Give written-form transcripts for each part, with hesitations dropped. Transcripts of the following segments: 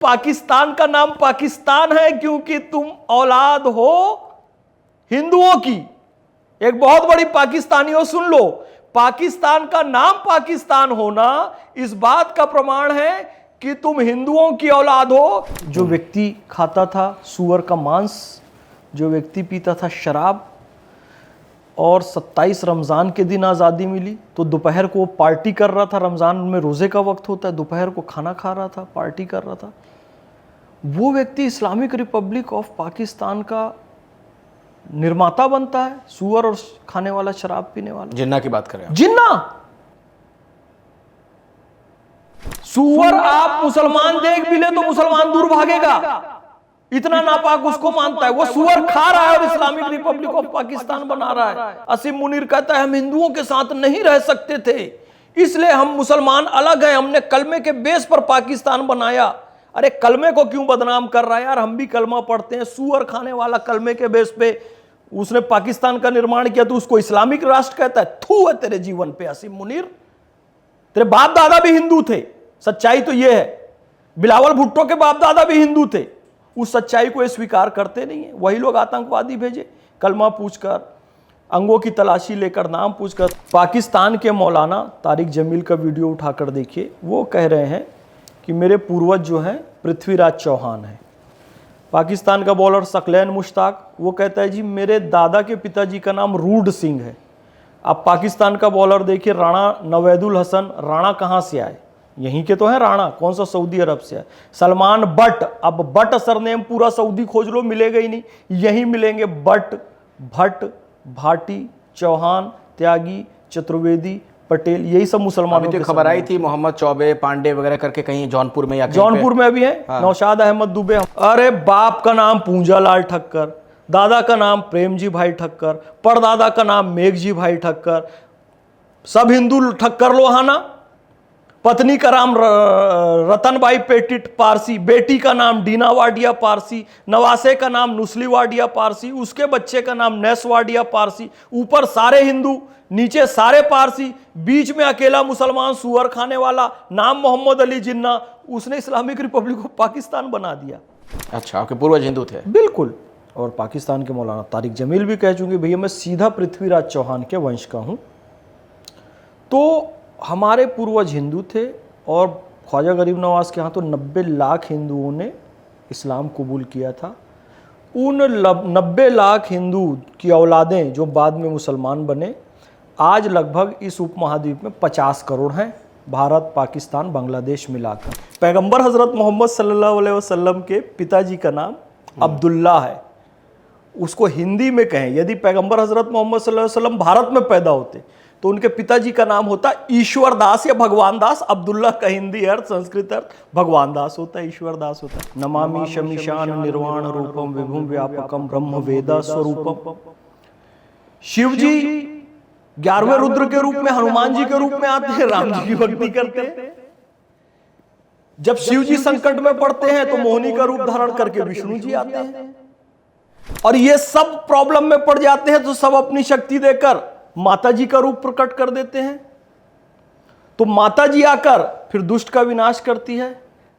पाकिस्तान का नाम पाकिस्तान है क्योंकि तुम औलाद हो हिंदुओं की। एक बहुत बड़ी पाकिस्तानियों सुन लो, पाकिस्तान का नाम पाकिस्तान होना इस बात का प्रमाण है कि तुम हिंदुओं की औलाद हो। जो व्यक्ति खाता था सूअर का मांस, जो व्यक्ति पीता था शराब, और 27 रमज़ान के दिन आज़ादी मिली तो दोपहर को वो पार्टी कर रहा था। रमज़ान में रोज़े का वक्त होता है, दोपहर को खाना खा रहा था, पार्टी कर रहा था। वो व्यक्ति इस्लामिक रिपब्लिक ऑफ पाकिस्तान का निर्माता बनता है, सूअर और खाने वाला, शराब पीने वाला। जिन्ना की बात करें, जिन्ना सूअर आप मुसलमान देख भी ले तो मुसलमान दूर भागेगा, इतना नापाक उसको मानता है। वो सूअर खा रहा है और इस्लामिक रिपब्लिक ऑफ पाकिस्तान बना रहा है। असीम मुनीर कहता है हम हिंदुओं के साथ नहीं रह सकते थे, इसलिए हम मुसलमान अलग हैं, हमने कलमे के बेस पर पाकिस्तान बनाया। अरे कलमे को क्यों बदनाम कर रहा है यार, हम भी कलमा पढ़ते हैं। सूअर खाने वाला कलमे के बेस पे उसने पाकिस्तान का निर्माण किया तो उसको इस्लामिक राष्ट्र कहता है। थू है तेरे जीवन पे असीम मुनीर, तेरे बाप दादा भी हिंदू थे, सच्चाई तो यह है। बिलावल भुट्टो के बाप दादा भी हिंदू थे, उस सच्चाई को ये स्वीकार करते नहीं है। वही लोग आतंकवादी भेजे, कलमा पूछकर, अंगों की तलाशी लेकर, नाम पूछकर। पाकिस्तान के मौलाना तारिक जमील का वीडियो उठाकर देखिए, वो कह रहे हैं कि मेरे पूर्वज जो हैं पृथ्वीराज चौहान है। पाकिस्तान का बॉलर सकलैन मुश्ताक, वो कहता है जी मेरे दादा के पिताजी का नाम रूड सिंह है। अब पाकिस्तान का बॉलर देखिए राणा नवेदुल हसन, राणा कहाँ से आए, यहीं के तो हैं राणा, कौन सा सऊदी अरब से है। सलमान बट, अब बट सरनेम पूरा सऊदी खोज लो मिलेगा ही नहीं, यहीं मिलेंगे बट, भट्ट, भाटी, चौहान, त्यागी, चतुर्वेदी, पटेल, यही सब मुसलमानों की खबर आई थी। मोहम्मद चौबे, पांडे वगैरह करके कहीं जौनपुर में, या जौनपुर में अभी है। हाँ। नौशाद अहमद दुबे। अरे बाप का नाम पूंजालाल ठक्कर, दादा का नाम प्रेमजी भाई ठक्कर, परदादा का नाम मेघजी भाई ठक्कर, सब हिंदू ठक्कर लोहाना। पत्नी का नाम रतनबाई पेटिट पारसी, बेटी का नाम डीना वाडिया पारसी, नवासे का नाम नुस्ली वाडिया पारसी, उसके बच्चे का नाम नैस वाडिया पारसी। ऊपर सारे हिंदू, नीचे सारे पारसी, बीच में अकेला मुसलमान सूअर खाने वाला, नाम मोहम्मद अली जिन्ना। उसने इस्लामिक रिपब्लिक ऑफ पाकिस्तान बना दिया। अच्छा, आपके पूर्वज हिंदू थे? बिल्कुल। और पाकिस्तान के मौलाना तारिक जमील भी कह चुके भैया मैं सीधा पृथ्वीराज चौहान के वंश का हूं। तो हमारे पूर्वज हिंदू थे और ख्वाजा गरीब नवाज के यहाँ तो 90 लाख हिंदुओं ने इस्लाम कबूल किया था। उन 90 लाख हिंदू की औलादें जो बाद में मुसलमान बने, आज लगभग इस उपमहाद्वीप में 50 करोड़ हैं, भारत, पाकिस्तान, बांग्लादेश मिलाकर। पैगंबर हज़रत मोहम्मद सल्लल्लाहु अलैहि वसल्लम के पिताजी का नाम अब्दुल्ला है। उसको हिंदी में कहें, यदि पैगंबर हज़रत मोहम्मद सल्लल्लाहु अलैहि वसल्लम भारत में पैदा होते तो उनके पिताजी का नाम होता ईश्वर दास या भगवान दास। अब्दुल्ला का हिंदी अर्थ, संस्कृत अर्थ भगवान दास होता है, ईश्वर दास होता है। नमामि शमीशान निर्वाण रूपम विभुम व्यापकम ब्रह्म वेदा स्वरूपम। शिव जी 11वें रुद्र के रूप में, हनुमान जी के रूप में आते हैं, राम जी की भक्ति करते हैं। जब शिव जी संकट में पड़ते हैं तो मोहिनी का रूप धारण करके विष्णु जी आते हैं। और ये सब प्रॉब्लम में पड़ जाते हैं तो सब अपनी शक्ति देकर माता जी का रूप प्रकट कर देते हैं। तो माता जी आकर फिर दुष्ट का विनाश करती है।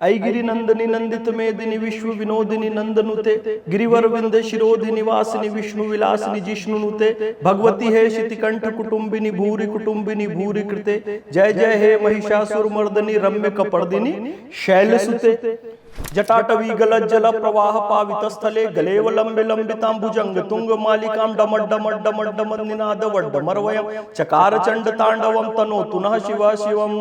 ऐ गिरि नंदनी नंदित मेदिनी विश्व विनोदिनी नंदनुते, गिरिवर विंध्य शिरोधि निवासिनी विष्णु विलासिनी जिष्णुनुते, भगवती है शितिकंठ कुटुंबिनी भूरि कुटुंबिनी भूरि कृते, जय जय हे महिषासुर मर्दनी रम्य कपर्दिनी शैलसुते। जटाटवी गलत जल प्रवाह पावित स्थले, गलेव लंबे लंबितां भुजंग तुंग मालिकां डमड डमड डमड डमड निनाद वड्डमरवयं, चकार चंड तांडवं तनो तुनः शिव शिवम,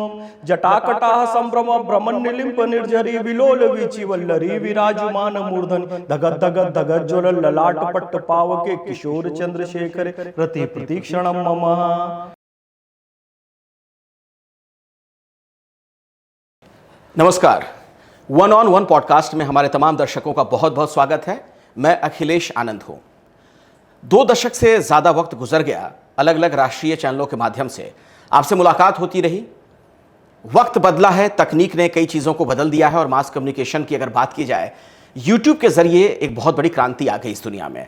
जटाकटाः संभ्रम भ्रमण निलिंप निर्झरी विलोल वीची वल्लरी विराजमान मूर्धन, धगत धगत धगत ज्वल ललाट पट्ट पावके, किशोर चंद्रशेखर रति प्रतीक्षणं मम। नमस्कार, वन ऑन वन पॉडकास्ट में हमारे तमाम दर्शकों का बहुत बहुत स्वागत है। मैं अखिलेश आनंद हूं। 2 दशक से ज़्यादा वक्त गुजर गया, अलग अलग राष्ट्रीय चैनलों के माध्यम से आपसे मुलाकात होती रही। वक्त बदला है, तकनीक ने कई चीज़ों को बदल दिया है और मास कम्युनिकेशन की अगर बात की जाए, यूट्यूब के ज़रिए एक बहुत बड़ी क्रांति आ गई इस दुनिया में।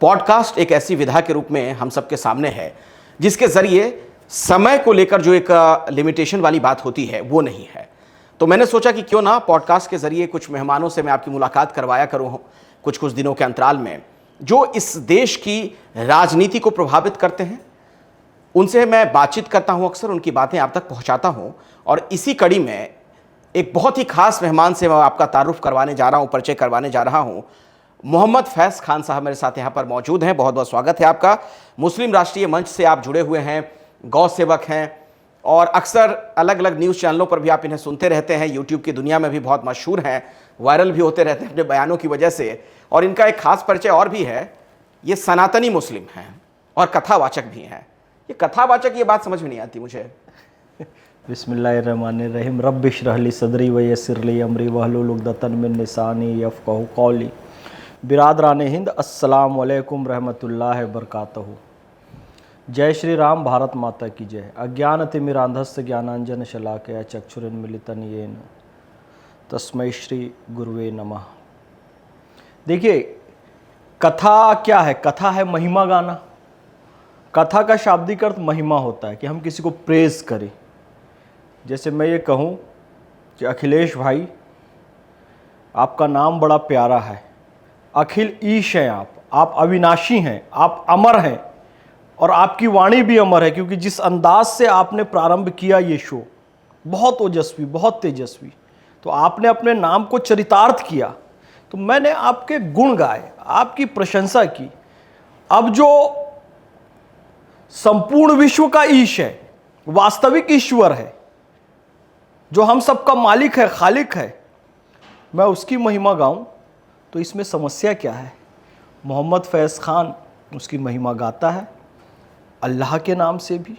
पॉडकास्ट एक ऐसी विधा के रूप में हम सबके सामने है जिसके ज़रिए समय को लेकर जो एक लिमिटेशन वाली बात होती है वो नहीं है। तो मैंने सोचा कि क्यों ना पॉडकास्ट के जरिए कुछ मेहमानों से मैं आपकी मुलाकात करवाया करूं कुछ दिनों के अंतराल में, जो इस देश की राजनीति को प्रभावित करते हैं। उनसे मैं बातचीत करता हूं, अक्सर उनकी बातें आप तक पहुंचाता हूं। और इसी कड़ी में एक बहुत ही खास मेहमान से मैं आपका तारुफ करवाने जा रहा हूं, परिचय करवाने जा रहा हूं। मोहम्मद फैज़ खान साहब मेरे साथ यहाँ पर मौजूद हैं। बहुत बहुत स्वागत है आपका। मुस्लिम राष्ट्रीय मंच से आप जुड़े हुए हैं, गौ सेवक हैं और अक्सर अलग अलग न्यूज़ चैनलों पर भी आप इन्हें सुनते रहते हैं। यूट्यूब की दुनिया में भी बहुत मशहूर हैं, वायरल भी होते रहते हैं अपने बयानों की वजह से। और इनका एक खास परिचय और भी है, ये सनातनी मुस्लिम हैं और कथावाचक भी हैं। ये कथावाचक, ये बात समझ में नहीं आती मुझे। बिस्मिल्लाहिर्रहमानिर्रहीम। रब्बि इश्रह ली सदरी व यस्सिर ली अमरी वहलुल उक़दतन मिन लिसानी यफ़क़हू क़ौली। बिरादरान हिंद, अस्सलाम वालेकुम रहमतुल्लाहि व बरकातहू। जय श्री राम, भारत माता की जय। अज्ञानतिमिरान्धस्य ज्ञानांजन शलाकया चक्षुरुन्मीलितं येन तस्मै श्री गुरुवे नमः। देखिए, कथा क्या है? कथा है महिमा गाना। कथा का शाब्दिक अर्थ महिमा होता है कि हम किसी को प्रेज करें। जैसे मैं ये कहूँ कि अखिलेश भाई, आपका नाम बड़ा प्यारा है, अखिल ईश हैं आप अविनाशी हैं, आप अमर हैं और आपकी वाणी भी अमर है, क्योंकि जिस अंदाज से आपने प्रारंभ किया ये शो, बहुत ओजस्वी, बहुत तेजस्वी। तो आपने अपने नाम को चरितार्थ किया, तो मैंने आपके गुण गाए, आपकी प्रशंसा की। अब जो संपूर्ण विश्व का ईश है, वास्तविक ईश्वर है, जो हम सबका मालिक है, खालिक है, मैं उसकी महिमा गाऊं तो इसमें समस्या क्या है? मोहम्मद फैज़ खान उसकी महिमा गाता है अल्लाह के नाम से भी,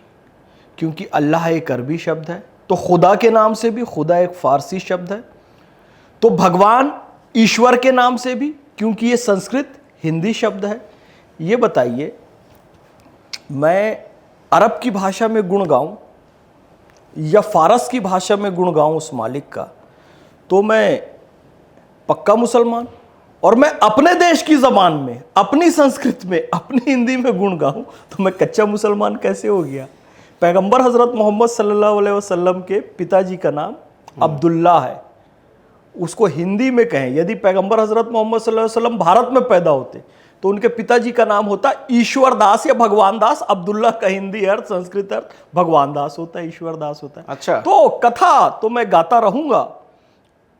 क्योंकि अल्लाह एक अरबी शब्द है, तो खुदा के नाम से भी, खुदा एक फ़ारसी शब्द है, तो भगवान ईश्वर के नाम से भी, क्योंकि ये संस्कृत हिंदी शब्द है। ये बताइए, मैं अरब की भाषा में गुण गाऊं या फ़ारस की भाषा में गुण गाऊं उस मालिक का, तो मैं पक्का मुसलमान। और मैं अपने देश की ज़बान में, अपनी संस्कृत में, अपनी हिंदी में गुण गाऊं तो मैं कच्चा मुसलमान कैसे हो गया? पैगंबर हज़रत मोहम्मद सल्लल्लाहु अलैहि वसल्लम के पिताजी का नाम अब्दुल्ला है, उसको हिंदी में कहें, यदि पैगंबर हज़रत मोहम्मद सल्लल्लाहु अलैहि वसल्लम भारत में पैदा होते तो उनके पिताजी का नाम होता ईश्वर दास या भगवान दास। अब्दुल्ला का हिंदी अर्थ, संस्कृत अर्थ भगवान दास होता है, ईश्वर दास होता है। अच्छा, तो कथा तो मैं गाता रहूंगा,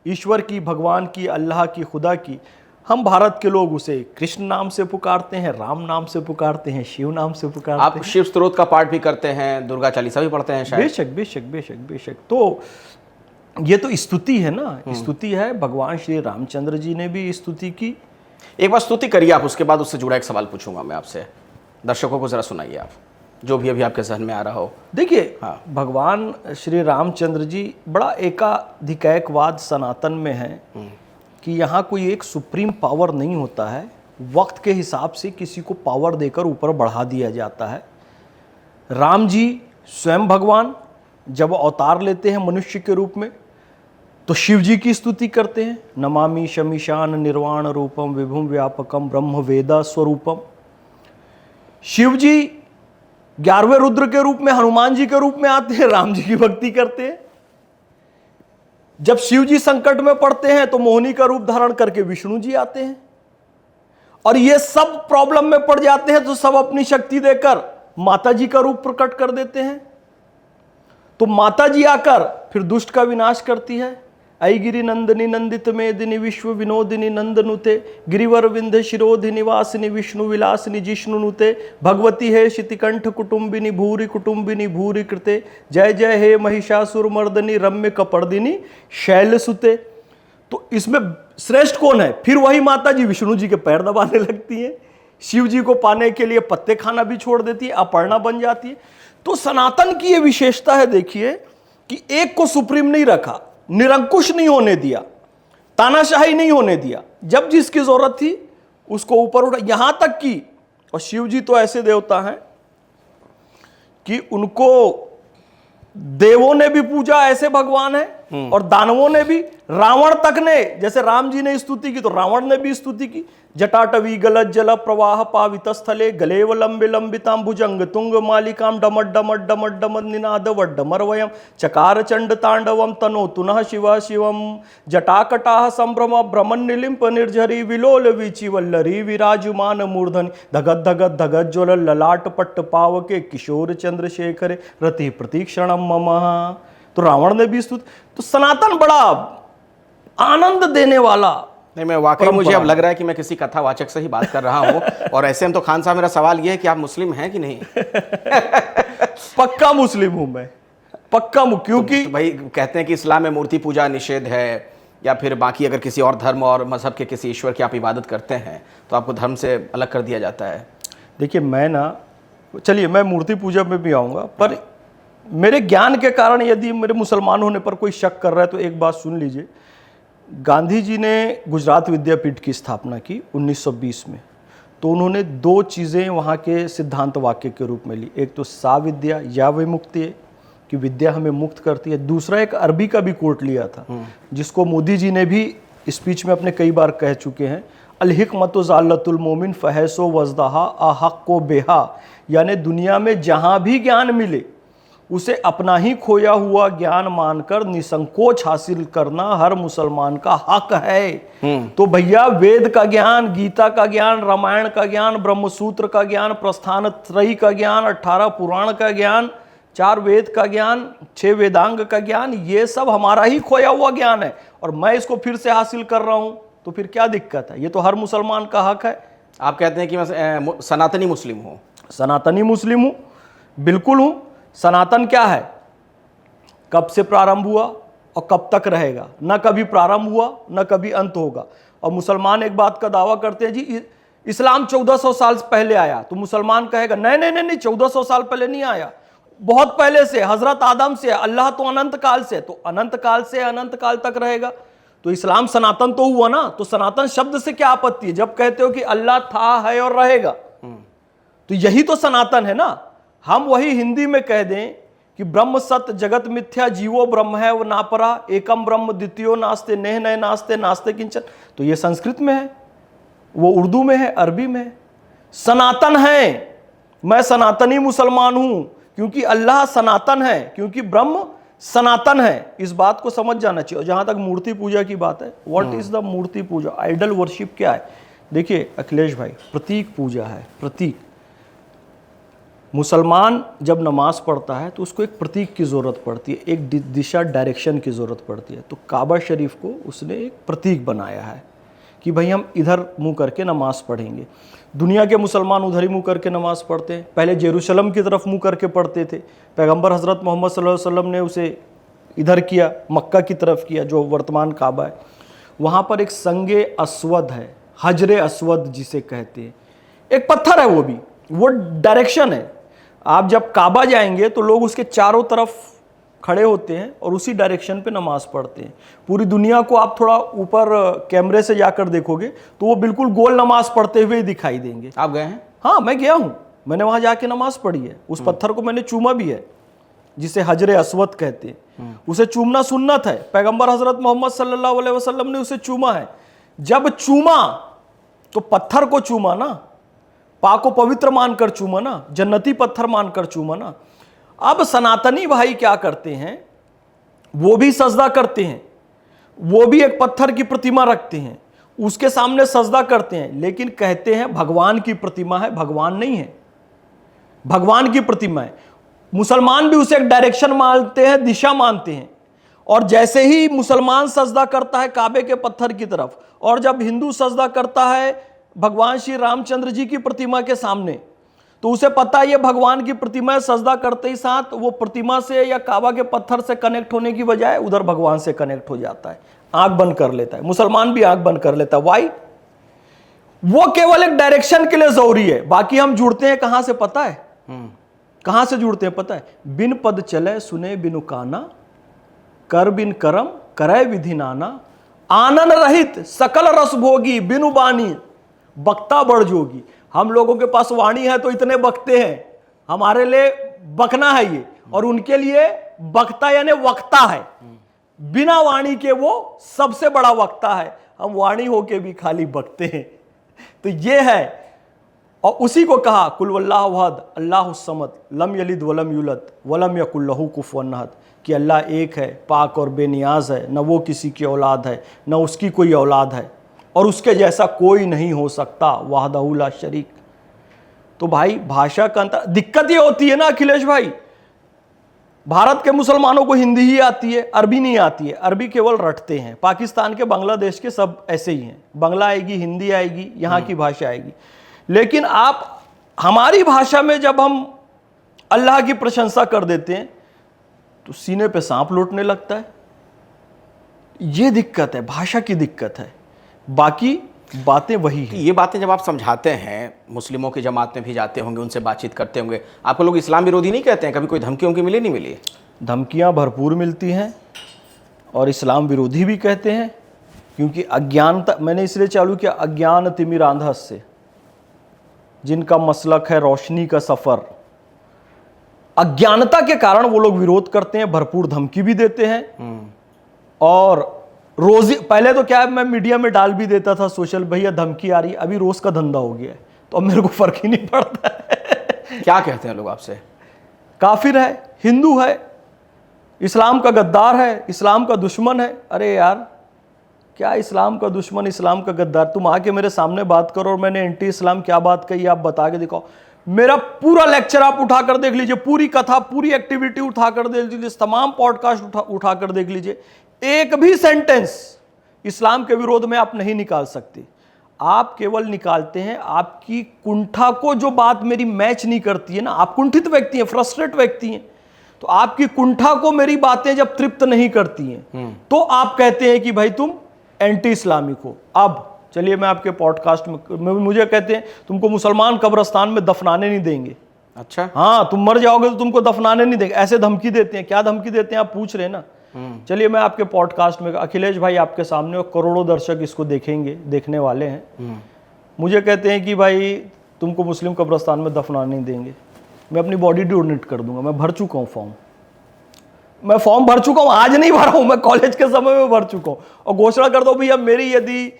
ईश्वर की, भगवान की, अल्लाह की, खुदा की। हम भारत के लोग उसे कृष्ण नाम से पुकारते हैं, राम नाम से पुकारते हैं, शिव नाम से पुकारते आप हैं। शिव स्तोत्र का पाठ भी करते हैं, दुर्गा चालीसा भी पढ़ते हैं शायद। बेशक बेशक बेशक बेशक। तो ये तो स्तुति है ना, स्तुति है। भगवान श्री रामचंद्र जी ने भी स्तुति की। एक बार स्तुति करिए आप, उसके बाद उससे जुड़ा एक सवाल पूछूंगा मैं आपसे। दर्शकों को जरा सुनाइए आप, जो भी अभी आपके जहन में आ रहा हो। देखिए, हाँ। भगवान श्री रामचंद्र जी बड़ा एकाधिकैकवाद सनातन में है कि यहाँ कोई एक सुप्रीम पावर नहीं होता है, वक्त के हिसाब से किसी को पावर देकर ऊपर बढ़ा दिया जाता है। राम जी स्वयं भगवान जब अवतार लेते हैं मनुष्य के रूप में, तो शिव जी की स्तुति करते हैं, नमामि शमीशान निर्वाण रूपम विभुम व्यापकम ब्रह्म वेदा स्वरूपम। शिव जी 11वें रुद्र के रूप में, हनुमान जी के रूप में आते हैं, राम जी की भक्ति करते हैं। जब शिव जी संकट में पड़ते हैं तो मोहिनी का रूप धारण करके विष्णु जी आते हैं, और ये सब प्रॉब्लम में पड़ जाते हैं तो सब अपनी शक्ति देकर माता जी का रूप प्रकट कर देते हैं। तो माता जी आकर फिर दुष्ट का विनाश करती है। ऐ गिरि नंदिनी नंदित मेदिनी विश्व विनोदिनी नंदनुते गिरिवर विंध्य शिरोधि वासिनी विष्णु विलासिनी जिष्णुनुते भगवती है शितिकंठ कुटुंबिनी भूरि कृते जय जय हे महिषासुर मर्दनी रम्य कपर्दिनी शैलसुते। तो इसमें श्रेष्ठ कौन है? फिर वही माता जी विष्णु जी के पैर दबाने लगती हैं, शिव जी को पाने के लिए पत्ते खाना भी छोड़ देती है, अपर्णा बन जाती है। तो सनातन की ये विशेषता है, देखिए, कि एक को सुप्रीम नहीं रखा, निरंकुश नहीं होने दिया, तानाशाही नहीं होने दिया, जब जिसकी जरूरत थी उसको ऊपर उठा। यहां तक कि, और शिव जी तो ऐसे देवता हैं कि उनको देवों ने भी पूजा, ऐसे भगवान है और दानवों ने भी, रावण तक ने, जैसे राम जी ने स्तुति की तो रावण ने भी स्तुति की। जटाटवी गलत जल प्रवाह पावित स्थले गलेव लंबे लंबिताम भुजंग तुंग मालिकाम डमट डमट डमट डमट निनाद वड्डमर वयम चकार चंड तांडवम तनो तुनः शिव शिवम जटाकटाह संभ्रम भ्रमण निलिंप निर्झरी विलोल विचि वल्लरी विराजुमान मूर्धनि धगत धगत धगत ज्वल ललाट पट्ट पावके किशोर चंद्रशेखर रति प्रतीक्षणम मम। तो रावण ने भी स्तुति। तो सनातन बड़ा आनंद देने वाला। नहीं, मैं वाकई मुझे अब लग रहा है कि मैं किसी कथावाचक से ही बात कर रहा हूँ। और ऐसे में तो खान साहब, मेरा सवाल यह है कि आप मुस्लिम हैं कि नहीं? पक्का मुस्लिम हूं मैं, पक्का क्योंकि तो भाई कहते हैं कि इस्लाम में मूर्ति पूजा निषेध है, या फिर बाकी अगर किसी और धर्म और मजहब के किसी ईश्वर की आप इबादत करते हैं तो आपको धर्म से अलग कर दिया जाता है। देखिए मैं ना, चलिए मैं मूर्ति पूजा में भी आऊँगा, पर मेरे ज्ञान के कारण यदि मेरे मुसलमान होने पर कोई शक कर रहा है तो एक बात सुन लीजिए। गांधी जी ने गुजरात विद्यापीठ की स्थापना की 1920 में, तो उन्होंने दो चीज़ें वहाँ के सिद्धांत वाक्य के रूप में ली। एक तो सा विद्या या विमुक्ति है कि विद्या हमें मुक्त करती है। दूसरा एक अरबी का भी कोट लिया था जिसको मोदी जी ने भी स्पीच में अपने कई बार कह चुके हैं, अल हिकमत ज़ालतुल मोमिन फहसो वजदहा अहक को बेहा, यानी दुनिया में जहाँ भी ज्ञान मिले उसे अपना ही खोया हुआ ज्ञान मानकर निसंकोच हासिल करना हर मुसलमान का हक है। तो भैया वेद का ज्ञान, गीता का ज्ञान, रामायण का ज्ञान, ब्रह्मसूत्र का ज्ञान, प्रस्थान त्रयी का ज्ञान, 18 पुराण का ज्ञान, 4 वेद का ज्ञान, 6 वेदांग का ज्ञान, ये सब हमारा ही खोया हुआ ज्ञान है और मैं इसको फिर से हासिल कर रहा हूं, तो फिर क्या दिक्कत है? ये तो हर मुसलमान का हक है। आप कहते हैं कि मैं सनातनी मुस्लिम हूँ? सनातनी मुस्लिम हूँ, बिल्कुल हूँ। सनातन क्या है? कब से प्रारंभ हुआ और कब तक रहेगा, न कभी प्रारंभ हुआ न कभी अंत होगा। और मुसलमान एक बात का दावा करते हैं, जी इस्लाम 1400 साल पहले आया, तो मुसलमान कहेगा नहीं नहीं नहीं नहीं, 1400 साल पहले नहीं आया, बहुत पहले से, हजरत आदम से, अल्लाह तो अनंत काल से, तो अनंत काल से अनंत काल तक रहेगा। तो इस्लाम सनातन तो हुआ ना। तो सनातन शब्द से क्या आपत्ति है जब कहते हो कि अल्लाह था, है और रहेगा? तो यही तो सनातन है ना। हम वही हिंदी में कह दें कि ब्रह्म सत्य जगत मिथ्या जीवो ब्रह्म है वो नापरा एकम ब्रह्म द्वितीयो नास्ते नेह नए नास्ते नास्ते किंचन, तो ये संस्कृत में है, वो उर्दू में है, अरबी में है। सनातन है, मैं सनातनी मुसलमान हूं क्योंकि अल्लाह सनातन है, क्योंकि ब्रह्म सनातन है। इस बात को समझ जाना चाहिए। और जहां तक मूर्ति पूजा की बात है, what is the murti puja, idol worship क्या है? देखिए अखिलेश भाई, प्रतीक पूजा है, प्रतीक। मुसलमान जब नमाज पढ़ता है तो उसको एक प्रतीक की ज़रूरत पड़ती है, एक दिशा डायरेक्शन की ज़रूरत पड़ती है। तो काबा शरीफ को उसने एक प्रतीक बनाया है कि भाई हम इधर मुंह करके नमाज पढ़ेंगे। दुनिया के मुसलमान उधर ही मुंह करके नमाज पढ़ते हैं। पहले जेरूशलम की तरफ मुंह करके पढ़ते थे, पैगंबर हज़रत मोहम्मद सल्लल्लाहु अलैहि वसल्लम ने उसे इधर किया, मक्का की तरफ किया, जो वर्तमान काबा है। वहाँ पर एक संगे अस्वद है, हजरे अस्वद जिसे कहते हैं, एक पत्थर है, वो भी वो डायरेक्शन है। आप जब काबा जाएंगे तो लोग उसके चारों तरफ खड़े होते हैं और उसी डायरेक्शन पे नमाज पढ़ते हैं। पूरी दुनिया को आप थोड़ा ऊपर कैमरे से जाकर देखोगे तो वो बिल्कुल गोल नमाज पढ़ते हुए दिखाई देंगे। आप गए हैं? हाँ, मैं गया हूँ, मैंने वहाँ जाके नमाज पढ़ी है। उस पत्थर को मैंने चूमा भी है, जिसे हजरे अस्वद कहते हैं। उसे चूमना सुन्नत है, पैगंबर हजरत मोहम्मद सल्लल्लाहु अलैहि वसल्लम ने उसे चूमा है। जब चूमा तो पत्थर को चूमा ना, पाक को पवित्र मानकर चूमा ना, जन्नती पत्थर मानकर चूमा ना। अब सनातनी भाई क्या करते हैं, वो भी सजदा करते हैं, वो भी एक पत्थर की प्रतिमा रखते हैं, उसके सामने सजदा करते हैं, लेकिन कहते हैं भगवान की प्रतिमा है। भगवान नहीं है, भगवान की प्रतिमा है। मुसलमान भी उसे एक डायरेक्शन मानते हैं, दिशा मानते हैं। और जैसे ही मुसलमान सजदा करता है काबे के पत्थर की तरफ, और जब हिंदू सजदा करता है भगवान श्री रामचंद्र जी की प्रतिमा के सामने, तो उसे पता है ये भगवान की प्रतिमा है। सजदा करते ही साथ वो प्रतिमा से या काबा के पत्थर से कनेक्ट होने की बजाय उधर भगवान से कनेक्ट हो जाता है, आंख बंद कर लेता है। मुसलमान भी आंख बंद कर लेता है। वाई? वो केवल एक डायरेक्शन के लिए जरूरी है। बाकी हम जुड़ते हैं कहां से पता है? कहां से जुड़ते हैं पता है? बिन पद चले सुने बिनु काना, कर बिन करम करे विधि नाना, आनंद रहित सकल रस भोगी बिनु बानी बक्ता बढ़ जोगी। हम लोगों के पास वाणी है तो इतने बकते हैं, हमारे लिए बकना है ये, और उनके लिए बक्ता यानी वक्ता है। बिना वाणी के वो सबसे बड़ा वक्ता है, हम वाणी होके भी खाली बकते हैं। तो ये है, और उसी को कहा कुल वल्लाहु अहद अल्लाहुस समद लम यलिद वलम यूलद वलम यकुल लहू कुफुवन अहद, कि अल्लाह एक है, पाक और बेनियाज है, न वो किसी की औलाद है न उसकी कोई औलाद है, और उसके जैसा कोई नहीं हो सकता, वहदहू ला शरीक। तो भाई भाषा का अंतर, दिक्कत ये होती है ना अखिलेश भाई, भारत के मुसलमानों को हिंदी ही आती है, अरबी नहीं आती है, अरबी केवल रटते हैं। पाकिस्तान के, बांग्लादेश के सब ऐसे ही हैं, बांग्ला आएगी, हिंदी आएगी, यहाँ की भाषा आएगी। लेकिन आप हमारी भाषा में जब हम अल्लाह की प्रशंसा कर देते हैं तो सीने पे सांप लौटने लगता है। ये दिक्कत है, भाषा की दिक्कत है, बाकी बातें वही हैं। ये बातें जब आप समझाते हैं, मुस्लिमों की जमात में भी जाते होंगे, उनसे बातचीत करते होंगे, आपको लोग इस्लाम विरोधी नहीं कहते हैं? कभी कोई धमकी उनकी मिली नहीं मिली? धमकियां भरपूर मिलती हैं और इस्लाम विरोधी भी कहते हैं, क्योंकि अज्ञानता, मैंने इसलिए चालू किया, अज्ञान तिमिरांधस से, जिनका मसलक है रोशनी का सफर, अज्ञानता के कारण वो लोग विरोध करते हैं, भरपूर धमकी भी देते हैं। और रोजी, पहले तो क्या है, मैं मीडिया में डाल भी देता था सोशल, भैया धमकी आ रही है, अभी रोज का धंधा हो गया है, तो अब मेरे को फर्क ही नहीं पड़ता है। क्या कहते हैं लोग आपसे? काफिर है, हिंदू है, इस्लाम का गद्दार है, इस्लाम का दुश्मन है। अरे यार, क्या इस्लाम का दुश्मन, इस्लाम का गद्दार? तुम आके मेरे सामने बात करो और मैंने एंटी इस्लाम क्या बात कही आप बता के दिखाओ। मेरा पूरा लेक्चर आप उठाकर देख लीजिए, पूरी कथा, पूरी एक्टिविटी उठाकर देख लीजिए, तमाम पॉडकास्ट उठाकर देख लीजिए, एक भी सेंटेंस इस्लाम के विरोध में आप नहीं निकाल सकते। आप केवल निकालते हैं आपकी कुंठा को, जो बात मेरी मैच नहीं करती है ना, आप कुंठित व्यक्ति हैं, फ्रस्ट्रेट व्यक्ति हैं, तो आपकी कुंठा को मेरी बातें जब तृप्त नहीं करती हैं तो आप कहते हैं कि भाई तुम एंटी इस्लामिक हो। अब चलिए मैं आपके पॉडकास्ट में, मुझे कहते हैं तुमको मुसलमान कब्रिस्तान में दफनाने नहीं देंगे। अच्छा, हाँ, तुम मर जाओगे तो तुमको दफनाने नहीं देंगे, ऐसे धमकी देते हैं। क्या धमकी देते हैं आप पूछ रहे हैं ना? चलिए मैं आपके पॉडकास्ट में, अखिलेश भाई आपके सामने, और करोड़ों दर्शक इसको देखेंगे, देखने वाले हैं, मुझे कहते हैं कि भाई तुमको मुस्लिम कब्रिस्तान में दफनाने नहीं देंगे, मैं अपनी बॉडी डोनेट कर दूंगा। मैं भर चुका हूँ फॉर्म, मैं फॉर्म भर चुका हूँ, आज नहीं भरा हूँ, मैं कॉलेज के समय में भर चुका हूँ, और घोषणा कर दो भैया मेरी यदि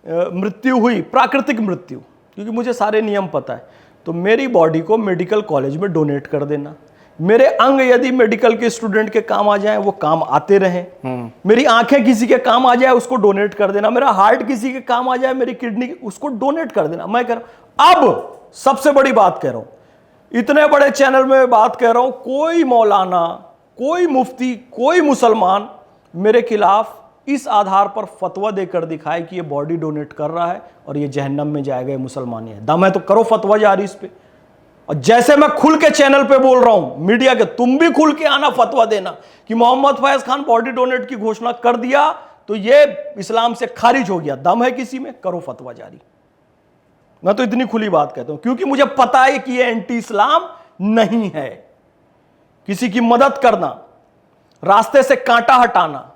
मृत्यु हुई, प्राकृतिक मृत्यु, क्योंकि मुझे सारे नियम पता है, तो मेरी बॉडी को मेडिकल कॉलेज में डोनेट कर देना। मेरे अंग यदि मेडिकल के स्टूडेंट के काम आ जाए, वो काम आते रहें। मेरी आंखें किसी के काम आ जाए, उसको डोनेट कर देना। मेरा हार्ट किसी के काम आ जाए, मेरी किडनी, उसको डोनेट कर देना। मैं कह रहा हूं, अब सबसे बड़ी बात कह रहा हूं, इतने बड़े चैनल में बात कह रहा हूं, कोई मौलाना, कोई मुफ्ती, कोई मुसलमान मेरे खिलाफ इस आधार पर फतवा देकर दिखाए कि ये बॉडी डोनेट कर रहा है और ये जहन्नम में जाएगा, ये मुसलमान है। दम है तो करो फतवा जारी इस पे। और जैसे मैं खुल के चैनल पे बोल रहा हूं मीडिया के, तुम भी खुल के आना, फतवा देना कि मोहम्मद फैज खान बॉडी डोनेट की घोषणा कर दिया तो ये इस्लाम से खारिज हो गया। दम है किसी में, करो फतवा जारी। मैं तो इतनी खुली बात कहता हूं, क्योंकि मुझे पता है कि ये एंटी इस्लाम नहीं है। किसी की मदद करना, रास्ते से कांटा हटाना,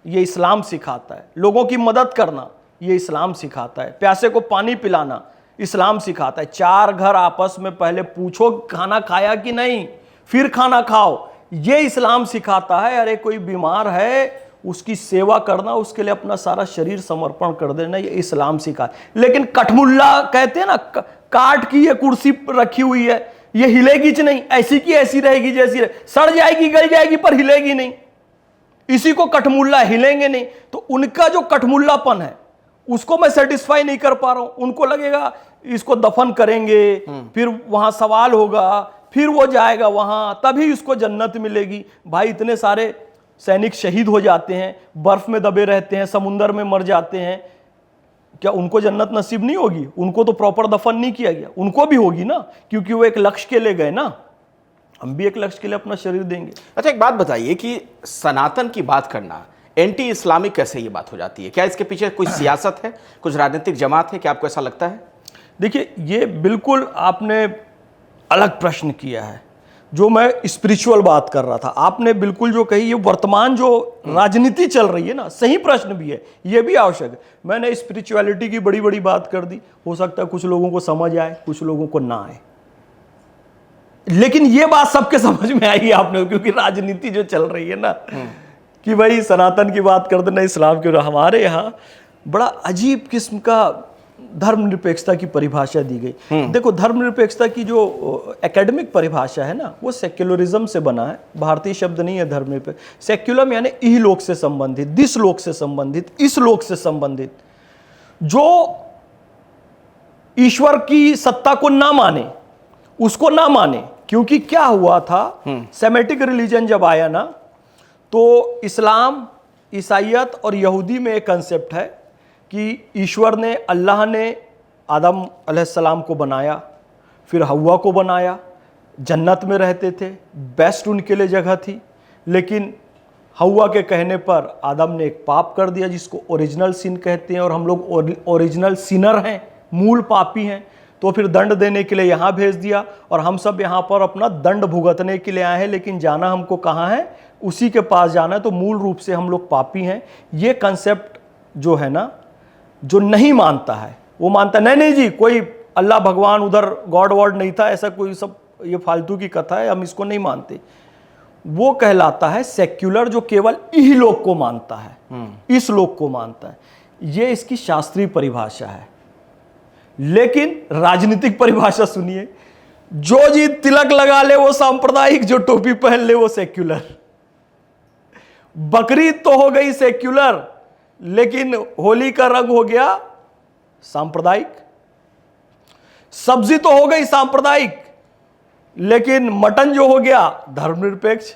ये इस्लाम सिखाता है। लोगों की मदद करना, ये इस्लाम सिखाता है। प्यासे को पानी पिलाना, इस्लाम सिखाता है। चार घर आपस में पहले पूछो खाना खाया कि नहीं, फिर खाना खाओ, ये इस्लाम सिखाता है। अरे कोई बीमार है, उसकी सेवा करना, उसके लिए अपना सारा शरीर समर्पण कर देना, ये इस्लाम सिखा। लेकिन कठमुल्ला कहते हैं ना, काट की ये कुर्सी रखी हुई है, ये हिलेगी नहीं, ऐसी की ऐसी रहेगी जैसी रहे, सड़ जाएगी, गल जाएगी, पर हिलेगी नहीं। इसी को कठमुल्ला, हिलेंगे नहीं। तो उनका जो कठमुल्लापन है उसको मैं सेटिस्फाई नहीं कर पा रहा हूं। उनको लगेगा इसको दफन करेंगे, फिर वहां सवाल होगा, फिर वो जाएगा वहां, तभी इसको जन्नत मिलेगी। भाई इतने सारे सैनिक शहीद हो जाते हैं, बर्फ में दबे रहते हैं, समुंदर में मर जाते हैं, क्या उनको जन्नत नसीब नहीं होगी? उनको तो प्रॉपर दफन नहीं किया गया, उनको भी होगी ना, क्योंकि वो एक लक्ष्य के लिए गए ना। हम भी एक लक्ष्य के लिए अपना शरीर देंगे। अच्छा, एक बात बताइए कि सनातन की बात करना एंटी इस्लामिक कैसे ये बात हो जाती है? क्या इसके पीछे कोई सियासत है, कुछ राजनीतिक जमात है? क्या आपको ऐसा लगता है? देखिए, ये बिल्कुल आपने अलग प्रश्न किया है। जो मैं स्पिरिचुअल बात कर रहा था, आपने बिल्कुल जो कही, ये वर्तमान जो राजनीति चल रही है ना, सही प्रश्न भी है, ये भी आवश्यक है। मैंने स्पिरिचुअलिटी की बड़ी बड़ी बात कर दी, हो सकता है कुछ लोगों को समझ आए, कुछ लोगों को ना आए, लेकिन ये बात सबके समझ में आई आपने, क्योंकि राजनीति जो चल रही है ना, कि भाई सनातन की बात कर देना इस्लाम के। हमारे यहाँ बड़ा अजीब किस्म का धर्मनिरपेक्षता की परिभाषा दी गई। देखो, धर्मनिरपेक्षता की जो एकेडमिक परिभाषा है ना, वो सेक्युलरिज्म से बना है, भारतीय शब्द नहीं है धर्मनिरपेक्ष। सेक्युलम यानी इहलोक से संबंधित, दिस लोक से संबंधित, इस लोक से संबंधित, जो ईश्वर की सत्ता को ना माने, उसको ना माने। क्योंकि क्या हुआ था, सेमेटिक रिलीजन जब आया ना, तो इस्लाम, ईसाइयत और यहूदी में एक कंसेप्ट है कि ईश्वर ने, अल्लाह ने आदम अलैहिस्सलाम को बनाया, फिर हव्वा को बनाया, जन्नत में रहते थे, बेस्ट उनके लिए जगह थी। लेकिन हव्वा के कहने पर आदम ने एक पाप कर दिया जिसको ओरिजिनल सिन कहते हैं, और हम लोग ओरिजिनल सिनर हैं, मूल पापी हैं। तो फिर दंड देने के लिए यहाँ भेज दिया, और हम सब यहाँ पर अपना दंड भुगतने के लिए आए हैं। लेकिन जाना हमको कहाँ है, उसी के पास जाना है। तो मूल रूप से हम लोग पापी हैं। ये कंसेप्ट जो है ना, जो नहीं मानता है, वो मानता नहीं नहीं जी, कोई अल्लाह भगवान उधर गॉड वॉड नहीं था, ऐसा कोई सब ये फालतू की कथा है, हम इसको नहीं मानते। वो कहलाता है सेक्युलर, जो केवल इहलोक को मानता है, इस लोक को मानता है। ये इसकी शास्त्रीय परिभाषा है। लेकिन राजनीतिक परिभाषा सुनिए, जो जी तिलक लगा ले वो सांप्रदायिक, जो टोपी पहन ले वो सेक्युलर। बकरीद तो हो गई सेक्युलर, लेकिन होली का रंग हो गया सांप्रदायिक। सब्जी तो हो गई सांप्रदायिक, लेकिन मटन जो हो गया धर्मनिरपेक्ष।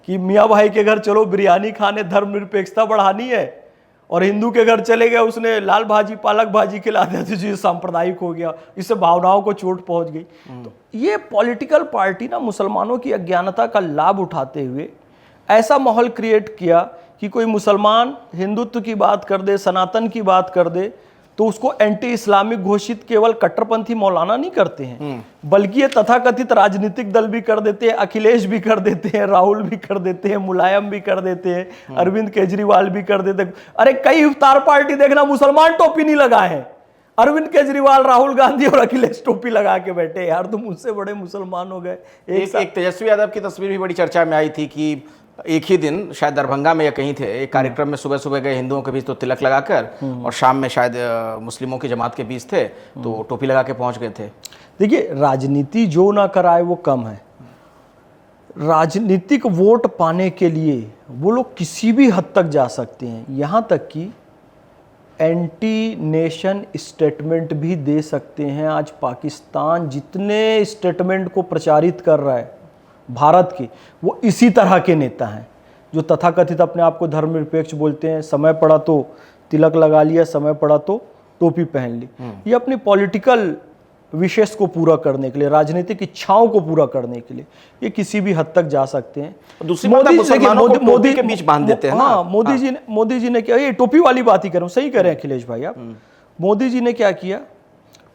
कि मियाँ भाई के घर चलो बिरयानी खाने, धर्मनिरपेक्षता बढ़ानी है। और हिंदू के घर चले गए, उसने लाल भाजी पालक भाजी खिला दिया, तो जी सांप्रदायिक हो गया। इससे भावनाओं को चोट पहुंच गई। तो ये पॉलिटिकल पार्टी ना मुसलमानों की अज्ञानता का लाभ उठाते हुए ऐसा माहौल क्रिएट किया कि कोई मुसलमान हिंदुत्व की बात कर दे, सनातन की बात कर दे, तो उसको एंटी इस्लामिक घोषित केवल कट्टरपंथी मौलाना नहीं करते हैं, बल्कि ये तथाकथित राजनीतिक दल भी कर देते हैं। अखिलेश भी कर देते हैं, राहुल भी कर देते हैं, मुलायम भी कर देते हैं, अरविंद केजरीवाल भी कर देते हैं। अरे कई इफ्तार पार्टी देखना मुसलमान टोपी नहीं लगाए हैं, अरविंद केजरीवाल, राहुल गांधी और अखिलेश टोपी लगा के बैठे। यार तुम उससे बड़े मुसलमान हो गए। एक तेजस्वी यादव की तस्वीर भी बड़ी चर्चा में आई थी कि एक ही दिन शायद दरभंगा में या कहीं थे, एक कार्यक्रम में सुबह सुबह गए हिंदुओं के बीच तो तिलक लगाकर, और शाम में शायद मुस्लिमों की जमात के बीच थे तो टोपी लगा के पहुंच गए थे। देखिए, राजनीति जो ना कराए वो कम है। राजनीतिक वोट पाने के लिए वो लोग किसी भी हद तक जा सकते हैं, यहाँ तक कि एंटी नेशन स्टेटमेंट भी दे सकते हैं। आज पाकिस्तान जितने स्टेटमेंट को प्रचारित कर रहा है भारत की, वो इसी तरह के नेता हैं जो तथाकथित अपने आप को धर्मनिरपेक्ष बोलते हैं। समय पड़ा तो तिलक लगा लिया, समय पड़ा तो टोपी पहन ली। ये अपनी पॉलिटिकल विशेष को पूरा करने के लिए, राजनीतिक इच्छाओं को पूरा करने के लिए ये किसी भी हद तक जा सकते हैं। दूसरी बात, मोदी के बीच बांध देते हैं ना। हाँ, मोदी जी ने क्या, ये टोपी वाली बात ही कर रहा हूँ, सही कह रहे हैं अखिलेश भाई आप। मोदी जी ने क्या किया,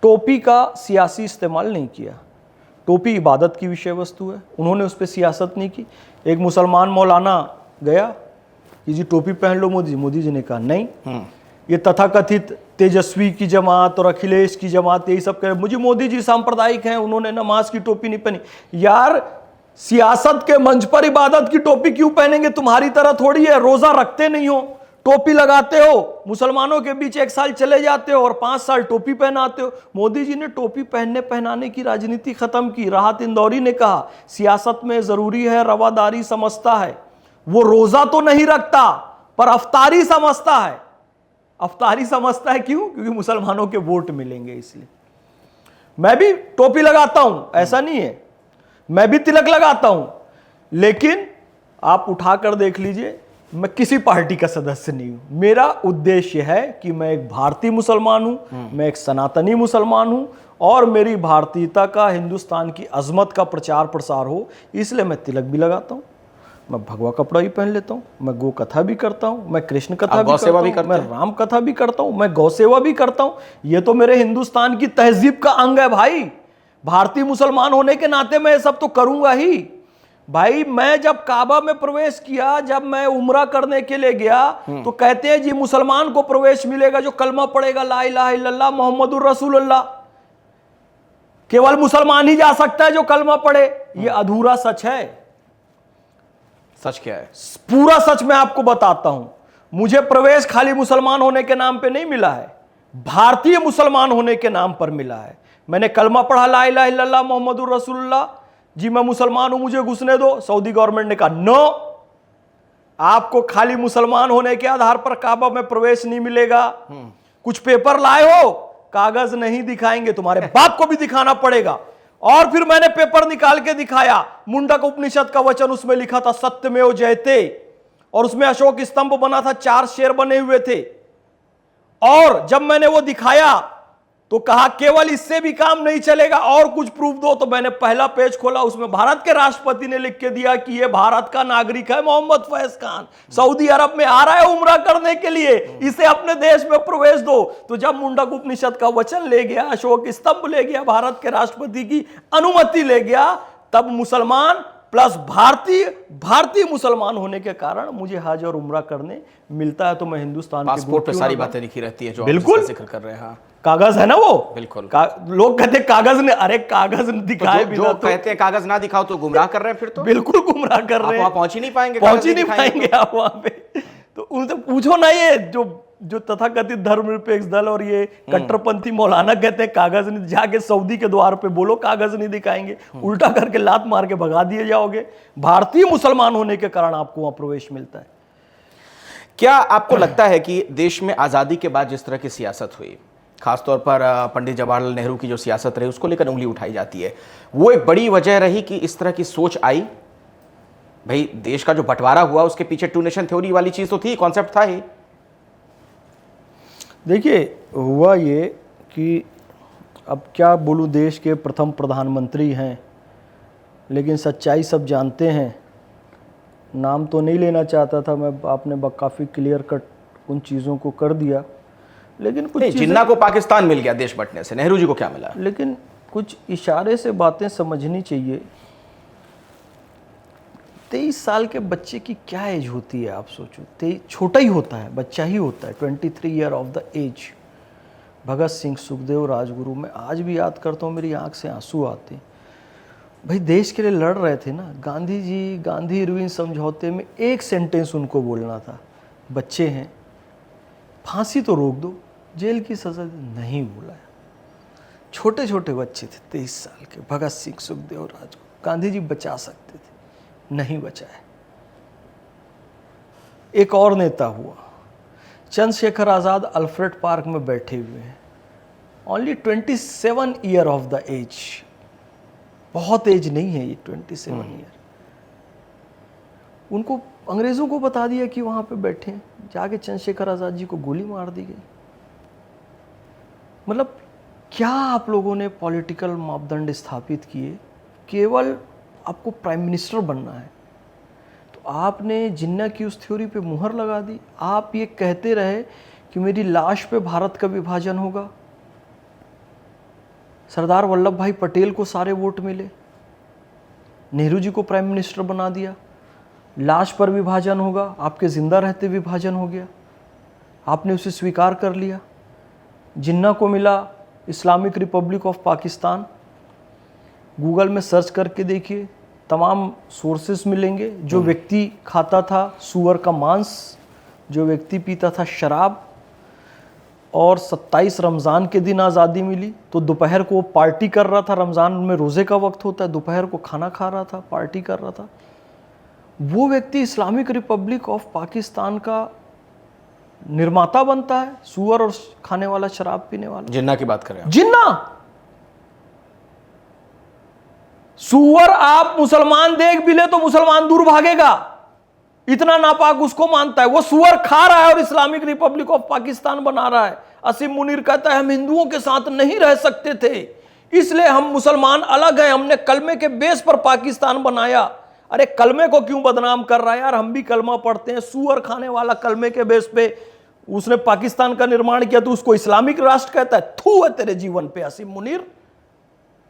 टोपी का सियासी इस्तेमाल नहीं किया। टोपी इबादत की विषय वस्तु है, उन्होंने उस पर सियासत नहीं की। एक मुसलमान मौलाना गया कि जी टोपी पहन लो मोदी जी ने कहा नहीं। ये तथाकथित तेजस्वी की जमात और अखिलेश की जमात यही सब कह रहे मुझे मोदी जी सांप्रदायिक हैं, उन्होंने नमाज की टोपी नहीं पहनी। यार सियासत के मंच पर इबादत की टोपी क्यों पहनेंगे? तुम्हारी तरह थोड़ी है, रोजा रखते नहीं हो, टोपी लगाते हो, मुसलमानों के बीच 1 साल चले जाते हो और 5 साल टोपी पहनाते हो। मोदी जी ने टोपी पहनने पहनाने की राजनीति खत्म की। राहत इंदौरी ने कहा सियासत में जरूरी है रवादारी समझता है। वो रोजा तो नहीं रखता पर अफ्तारी समझता है। अफ्तारी समझता है क्यों? क्योंकि मुसलमानों के वोट मिलेंगे इसलिए। मैं भी टोपी लगाता हूं, ऐसा नहीं है, मैं भी तिलक लगाता हूं, लेकिन आप उठाकर देख लीजिए मैं किसी पार्टी का सदस्य नहीं हूं। मेरा उद्देश्य है कि मैं एक भारतीय मुसलमान हूं, मैं एक सनातनी मुसलमान हूं और मेरी भारतीयता का, हिंदुस्तान की अजमत का प्रचार प्रसार हो, इसलिए मैं तिलक भी लगाता हूं, मैं भगवा कपड़ा भी पहन लेता हूं, मैं गो कथा भी करता हूं, मैं कृष्ण कथा भी करता हूं, मैं राम कथा भी करता हूं, मैं गौ सेवा भी करता हूं। ये तो मेरे हिंदुस्तान की तहजीब का अंग है भाई। भारतीय मुसलमान होने के नाते मैं ये सब तो करूंगा ही भाई। मैं जब काबा में प्रवेश किया, जब मैं उम्रा करने के लिए गया, तो कहते हैं जी मुसलमान को प्रवेश मिलेगा जो कलमा पढ़ेगा ला इलाहा इल्लल्लाह मुहम्मदुर रसूलुल्लाह। केवल मुसलमान ही जा सकता है जो कलमा पढ़े। ये अधूरा सच है। सच क्या है? पूरा सच मैं आपको बताता हूं। मुझे प्रवेश खाली मुसलमान होने के नाम पे नहीं मिला है, भारतीय मुसलमान होने के नाम पर मिला है। मैंने कलमा पढ़ा, ला इलाहा इल्लल्लाह मोहम्मदुर रसूलुल्लाह, जी मैं मुसलमान हूं, मुझे घुसने दो। सऊदी गवर्नमेंट ने कहा नो, आपको खाली मुसलमान होने के आधार पर काबा में प्रवेश नहीं मिलेगा। कुछ पेपर लाए हो, कागज नहीं दिखाएंगे, तुम्हारे बाप को भी दिखाना पड़ेगा। और फिर मैंने पेपर निकाल के दिखाया, मुंडक उपनिषद का वचन, उसमें लिखा था सत्यमेव जयते, और उसमें अशोक स्तंभ बना था, 4 शेर बने हुए थे। और जब मैंने वो दिखाया तो कहा केवल इससे भी काम नहीं चलेगा, और कुछ प्रूफ दो। तो मैंने पहला पेज खोला, उसमें भारत के राष्ट्रपति ने लिख के दिया कि ये भारत का नागरिक है, मोहम्मद फैज खान, सऊदी अरब में आ रहा है उम्रा करने के लिए, इसे अपने देश में प्रवेश दो। तो जब मुंडक उपनिषद का वचन ले गया, अशोक स्तंभ ले गया, भारत के राष्ट्रपति की अनुमति ले गया, तब मुसलमान प्लस भारतीय मुसलमान होने के कारण मुझे हज और उम्रा करने मिलता है। तो मैं हिंदुस्तान के पासपोर्ट पे सारी बातें लिखी रहती है जो बिल्कुल आप जिक्र कर रहे हैं। हाँ, कागज है ना वो, बिल्कुल। लोग कहते कागज ने, अरे कागज दिखाए जो बिना तो कहते हैं कागज ना दिखाओ तो गुमराह कर रहे हैं, फिर तो बिल्कुल गुमराह कर रहे हैं। वहां पहुंच ही नहीं पाएंगे, पहुंच कागज ही नहीं दिखाएंगे पाएंगे आप वहां पे। तो उनसे पूछो ना, ये जो तथाकथित धर्मनिरपेक्ष दल और ये कट्टरपंथी मौलाना कहते हैं कागज नहीं, जाके सऊदी के द्वार पे बोलो कागज नहीं दिखाएंगे, उल्टा करके लात मार के भगा दिए जाओगे। भारतीय मुसलमान होने के कारण आपको वहां प्रवेश मिलता है। क्या आपको लगता है कि देश में आजादी के बाद जिस तरह की सियासत हुई, खासतौर पर पंडित जवाहरलाल नेहरू की जो सियासत रही उसको लेकर उंगली उठाई जाती है, वो एक बड़ी वजह रही कि इस तरह की सोच आई? भाई देश का जो बंटवारा हुआ उसके पीछे टू नेशन थ्योरी वाली चीज तो थी, कॉन्सेप्ट था ही। देखिए हुआ ये कि अब क्या बोलूं, देश के प्रथम प्रधानमंत्री हैं, लेकिन सच्चाई सब जानते हैं। नाम तो नहीं लेना चाहता था मैं, आपने काफ़ी क्लियर कट उन चीज़ों को कर दिया। लेकिन कुछ जिन्ना को पाकिस्तान मिल गया देश बंटने से, नेहरू जी को क्या मिला? लेकिन कुछ इशारे से बातें समझनी चाहिए। 23 साल के बच्चे की क्या एज होती है, आप सोचो। छोटा ही होता है, बच्चा ही होता है, 23 year of the as. Bhagat Singh, Sukhdev, Rajguru, मैं आज भी याद करता हूँ, मेरी आंख से आंसू आते हैं। भाई देश के लिए लड़ रहे थे ना। गांधी जी, गांधी इरविन समझौते में एक सेंटेंस उनको बोलना था, बच्चे हैं, फांसी तो रोक दो, जेल की सजा नहीं बोला। छोटे छोटे बच्चे थे, 23 साल के, भगत सिंह, सुखदेव, राजगुरु। गांधी जी बचा सकते थे, नहीं बचाए। एक और नेता हुआ, चंद्रशेखर आजाद अल्फ्रेड पार्क में बैठे हुए हैं, only 27 year of the age. बहुत एज नहीं है ये 27 ईयर। उनको अंग्रेजों को बता दिया कि वहां पे बैठे हैं, जाके चंद्रशेखर आजाद जी को गोली मार दी गई। मतलब क्या आप लोगों ने पॉलिटिकल मापदंड स्थापित किए, केवल आपको प्राइम मिनिस्टर बनना है। तो आपने जिन्ना की उस थ्योरी पे मुहर लगा दी। आप ये कहते रहे कि मेरी लाश पे भारत का विभाजन होगा। सरदार वल्लभ भाई पटेल को सारे वोट मिले, नेहरू जी को प्राइम मिनिस्टर बना दिया। लाश पर विभाजन होगा, आपके जिंदा रहते विभाजन हो गया, आपने उसे स्वीकार कर लिया। जिन्ना को मिला Islamic Republic of Pakistan. Google में सर्च करके देखिए, तमाम सोर्सेस मिलेंगे। जो व्यक्ति खाता था सूअर का मांस, जो व्यक्ति पीता था शराब, और 27 रमज़ान के दिन आज़ादी मिली तो दोपहर को वो पार्टी कर रहा था। रमज़ान में रोज़े का वक्त होता है, दोपहर को खाना खा रहा था, पार्टी कर रहा था। वो व्यक्ति इस्लामिक रिपब्लिक ऑफ पाकिस्तान का निर्माता बनता है, सूअर और खाने वाला, शराब पीने वाला। जिन्ना की बात कर रहे हैं? जिन्ना सूअर आप मुसलमान देख भी ले तो मुसलमान दूर भागेगा, इतना नापाक उसको मानता है। वो सूअर खा रहा है और इस्लामिक रिपब्लिक ऑफ पाकिस्तान बना रहा है। असीम मुनीर कहता है हम हिंदुओं के साथ नहीं रह सकते थे, इसलिए हम मुसलमान अलग हैं, हमने कलमे के बेस पर पाकिस्तान बनाया। अरे कलमे को क्यों बदनाम कर रहा है यार, हम भी कलमा पढ़ते हैं। सूअर खाने वाला कलमे के बेस पे उसने पाकिस्तान का निर्माण किया तो उसको इस्लामिक राष्ट्र कहता है। थू है तेरे जीवन पे असीम मुनीर,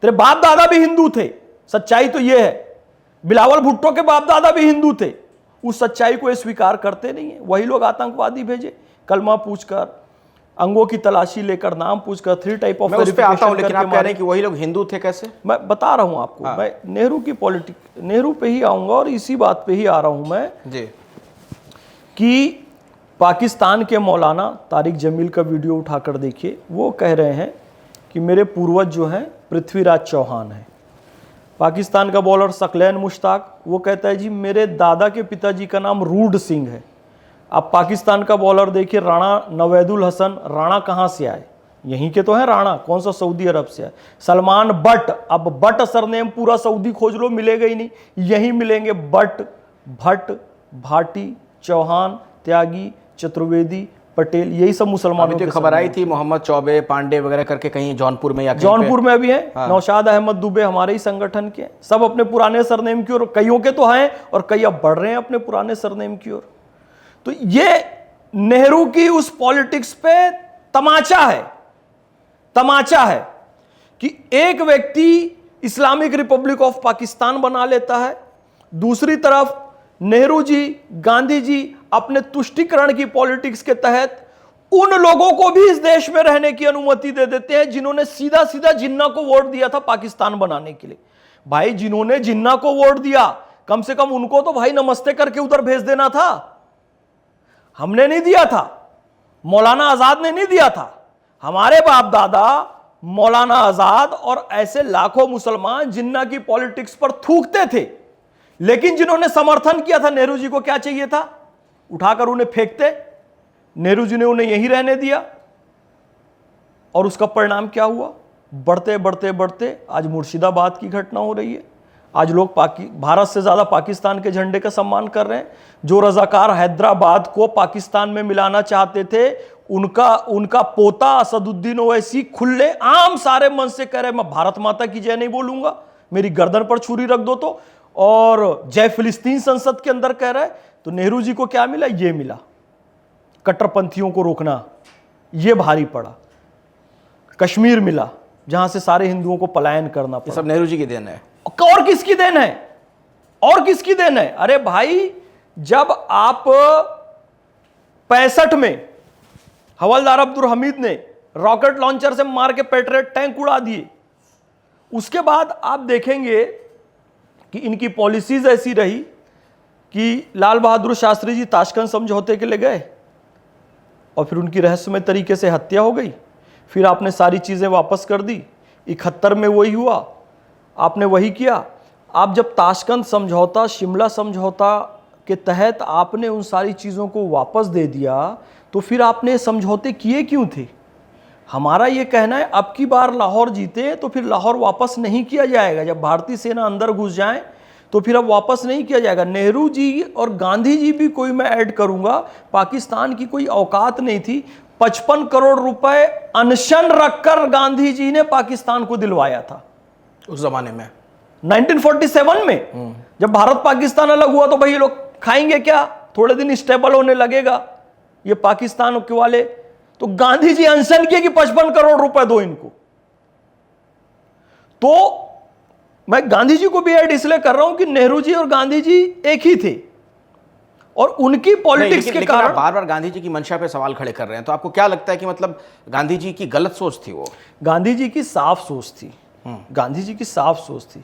तेरे बाप दादा भी हिंदू थे, सच्चाई तो यह है। बिलावल भुट्टो के बाप दादा भी हिंदू थे, उस सच्चाई को ये स्वीकार करते नहीं है। वही लोग आतंकवादी भेजे कलमा पूछकर। अंगों की तलाशी लेकर, नाम पूछकर, 3 टाइप ऑफ मैं उस पे आता हूँ, लेकिन आप कह मारे। रहे हैं कि वही लोग हिंदू थे, कैसे? मैं बता रहा हूं आपको, मैं नेहरू की पॉलिटिक्स, नेहरू पे ही आऊंगा और इसी बात पे ही आ रहा हूं मैं जी। कि पाकिस्तान के मौलाना तारिक जमील का वीडियो उठाकर देखिए। वो कह रहे हैं कि मेरे पूर्वज जो हैं पृथ्वीराज चौहान हैं। पाकिस्तान का बॉलर सकलैन मुश्ताक, वो कहता है जी मेरे दादा के पिताजी का नाम रूड सिंह है। अब पाकिस्तान का बॉलर देखिए राणा नवेदुल हसन, राणा कहाँ से आए? यहीं के तो हैं राणा, कौन सा सऊदी अरब से आए। सलमान बट, अब बट सरनेम पूरा सऊदी खोज लो मिलेगा ही नहीं, यहीं मिलेंगे बट, भट्ट, भाटी, चौहान, त्यागी, चतुर्वेदी, पटेल, यही सब मुसलमानों अभी के तो खबर आई थी मोहम्मद चौबे, पांडे वगैरह करके कहीं जौनपुर में या कहीं जौनपुर में अभी है। नौशाद अहमद दुबे हमारे ही संगठन के, सब अपने पुराने सरनेम की ओर, कईयों के तो हैं और कई अब बढ़ रहे हैं अपने पुराने सरनेम की ओर। तो ये नेहरू की उस पॉलिटिक्स पे तमाचा है, तमाचा है कि एक व्यक्ति इस्लामिक रिपब्लिक ऑफ पाकिस्तान बना लेता है, दूसरी तरफ नेहरू जी, गांधी जी अपने तुष्टीकरण की पॉलिटिक्स के तहत उन लोगों को भी इस देश में रहने की अनुमति दे देते हैं जिन्होंने सीधा सीधा जिन्ना को वोट दिया था पाकिस्तान बनाने के लिए। भाई जिन्होंने जिन्ना को वोट दिया, कम से कम उनको तो भाई नमस्ते करके उधर भेज देना था। हमने नहीं दिया था, मौलाना आजाद ने नहीं दिया था, हमारे बाप दादा मौलाना आजाद और ऐसे लाखों मुसलमान जिन्ना की पॉलिटिक्स पर थूकते थे। लेकिन जिन्होंने समर्थन किया था नेहरू जी को क्या चाहिए था? उठाकर उन्हें फेंकते। नेहरू जी ने उन्हें यहीं रहने दिया और उसका परिणाम क्या हुआ? बढ़ते बढ़ते बढ़ते आज मुर्शिदाबाद की घटना हो रही है। आज लोग भारत से ज्यादा पाकिस्तान के झंडे का सम्मान कर रहे हैं। जो रजाकार हैदराबाद को पाकिस्तान में मिलाना चाहते थे, उनका पोता असदुद्दीन ओवैसी खुले आम सारे मन से कह रहे मैं भारत माता की जय नहीं बोलूंगा, मेरी गर्दन पर छुरी रख दो तो, और जय फिलिस्तीन संसद के अंदर कह रहा है। तो नेहरू जी को क्या मिला? ये मिला, कट्टरपंथियों को रोकना, ये भारी पड़ा। कश्मीर मिला जहां से सारे हिंदुओं को पलायन करना पड़ा। ये सब नेहरू जी की देन है। और किसकी देन है? और किसकी देन है? अरे भाई, जब आप 65 में हवलदार अब्दुल हमीद ने रॉकेट लॉन्चर से मार के पेट्रियट टैंक उड़ा दिए, उसके बाद आप देखेंगे कि इनकी पॉलिसीज ऐसी रही कि लाल बहादुर शास्त्री जी ताशकंद समझौते के लिए गए और फिर उनकी रहस्यमय तरीके से हत्या हो गई। फिर आपने सारी चीज़ें वापस कर दी। 71 में वही हुआ, आपने वही किया। आप जब ताशकंद समझौता, शिमला समझौता के तहत आपने उन सारी चीज़ों को वापस दे दिया, तो फिर आपने समझौते किए क्यों थे? हमारा ये कहना है अब की बार लाहौर जीते तो फिर लाहौर वापस नहीं किया जाएगा। जब भारतीय सेना अंदर घुस जाए तो फिर अब वापस नहीं किया जाएगा। नेहरू जी और गांधी जी भी कोई मैं ऐड करूंगा, पाकिस्तान की कोई औकात नहीं थी। 55 करोड़ रुपए अनशन रखकर गांधी जी ने पाकिस्तान को दिलवाया था उस जमाने में, 1947 में। जब भारत पाकिस्तान अलग हुआ तो भाई ये लोग खाएंगे क्या? थोड़े दिन स्टेबल होने लगेगा ये पाकिस्तान के वाले। तो गांधी जी अनशन किए कि 55 करोड़ रुपए दो इनको। तो मैं गांधी जी को भी ऐड इसलिए कर रहा हूं कि नेहरू जी और गांधी जी एक ही थे और उनकी पॉलिटिक्स के कारण। बार बार गांधी जी की मंशा पे सवाल खड़े कर रहे हैं, तो आपको क्या लगता है कि मतलब गांधी जी की गलत सोच थी? वो गांधी जी की साफ सोच थी, गांधी जी की साफ सोच थी।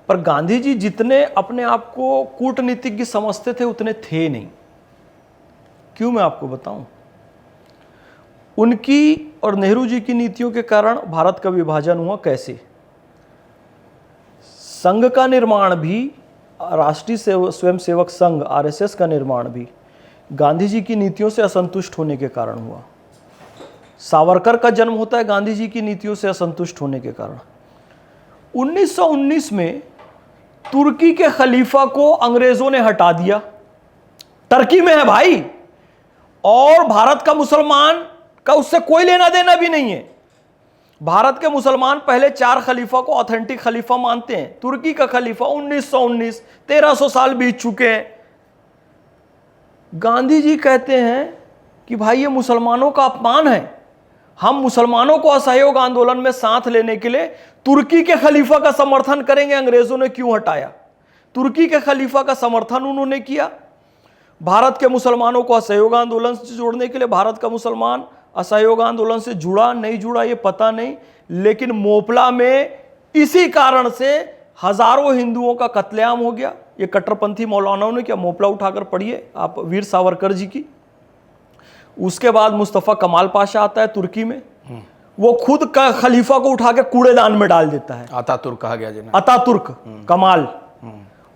पर गांधी जी जितने अपने आप को कूटनीतिज्ञ समझते थे उतने थे नहीं। क्यों? मैं आपको बताऊं। उनकी और नेहरू जी की नीतियों के कारण भारत का विभाजन हुआ। कैसे? संघ का निर्माण भी, राष्ट्रीय स्वयंसेवक संघ आरएसएस का निर्माण भी गांधी जी की नीतियों से असंतुष्ट होने के कारण हुआ। सावरकर का जन्म होता है गांधी जी की नीतियों से असंतुष्ट होने के कारण। 1919 में तुर्की के खलीफा को अंग्रेजों ने हटा दिया। टर्की में है भाई, और भारत का मुसलमान का उससे कोई लेना देना भी नहीं है। भारत के मुसलमान पहले 4 खलीफा को ऑथेंटिक खलीफा मानते हैं। तुर्की का खलीफा 1919, 1300 साल बीत चुके हैं। गांधी जी कहते हैं कि भाई ये मुसलमानों का अपमान है, हम मुसलमानों को असहयोग आंदोलन में साथ लेने के लिए तुर्की के खलीफा का समर्थन करेंगे। अंग्रेजों ने क्यों हटाया? तुर्की के खलीफा का समर्थन उन्होंने किया। भारत के मुसलमानों को असहयोग आंदोलन से जोड़ने के लिए भारत का मुसलमान असहयोग आंदोलन से जुड़ा नहीं जुड़ा ये पता नहीं, लेकिन मोपला में इसी कारण से हजारों हिंदुओं का कत्लेआम हो गया। ये कट्टरपंथी मौलानाओं ने क्या, मोपला उठाकर पढ़िए आप वीर सावरकर जी की। उसके बाद मुस्तफ़ा कमाल पाशा आता है तुर्की में, वो खुद का खलीफा को उठा के कूड़ेदान में डाल देता है। अतातुर्क कहा गया जिन्हें, अतातुर्क कमाल,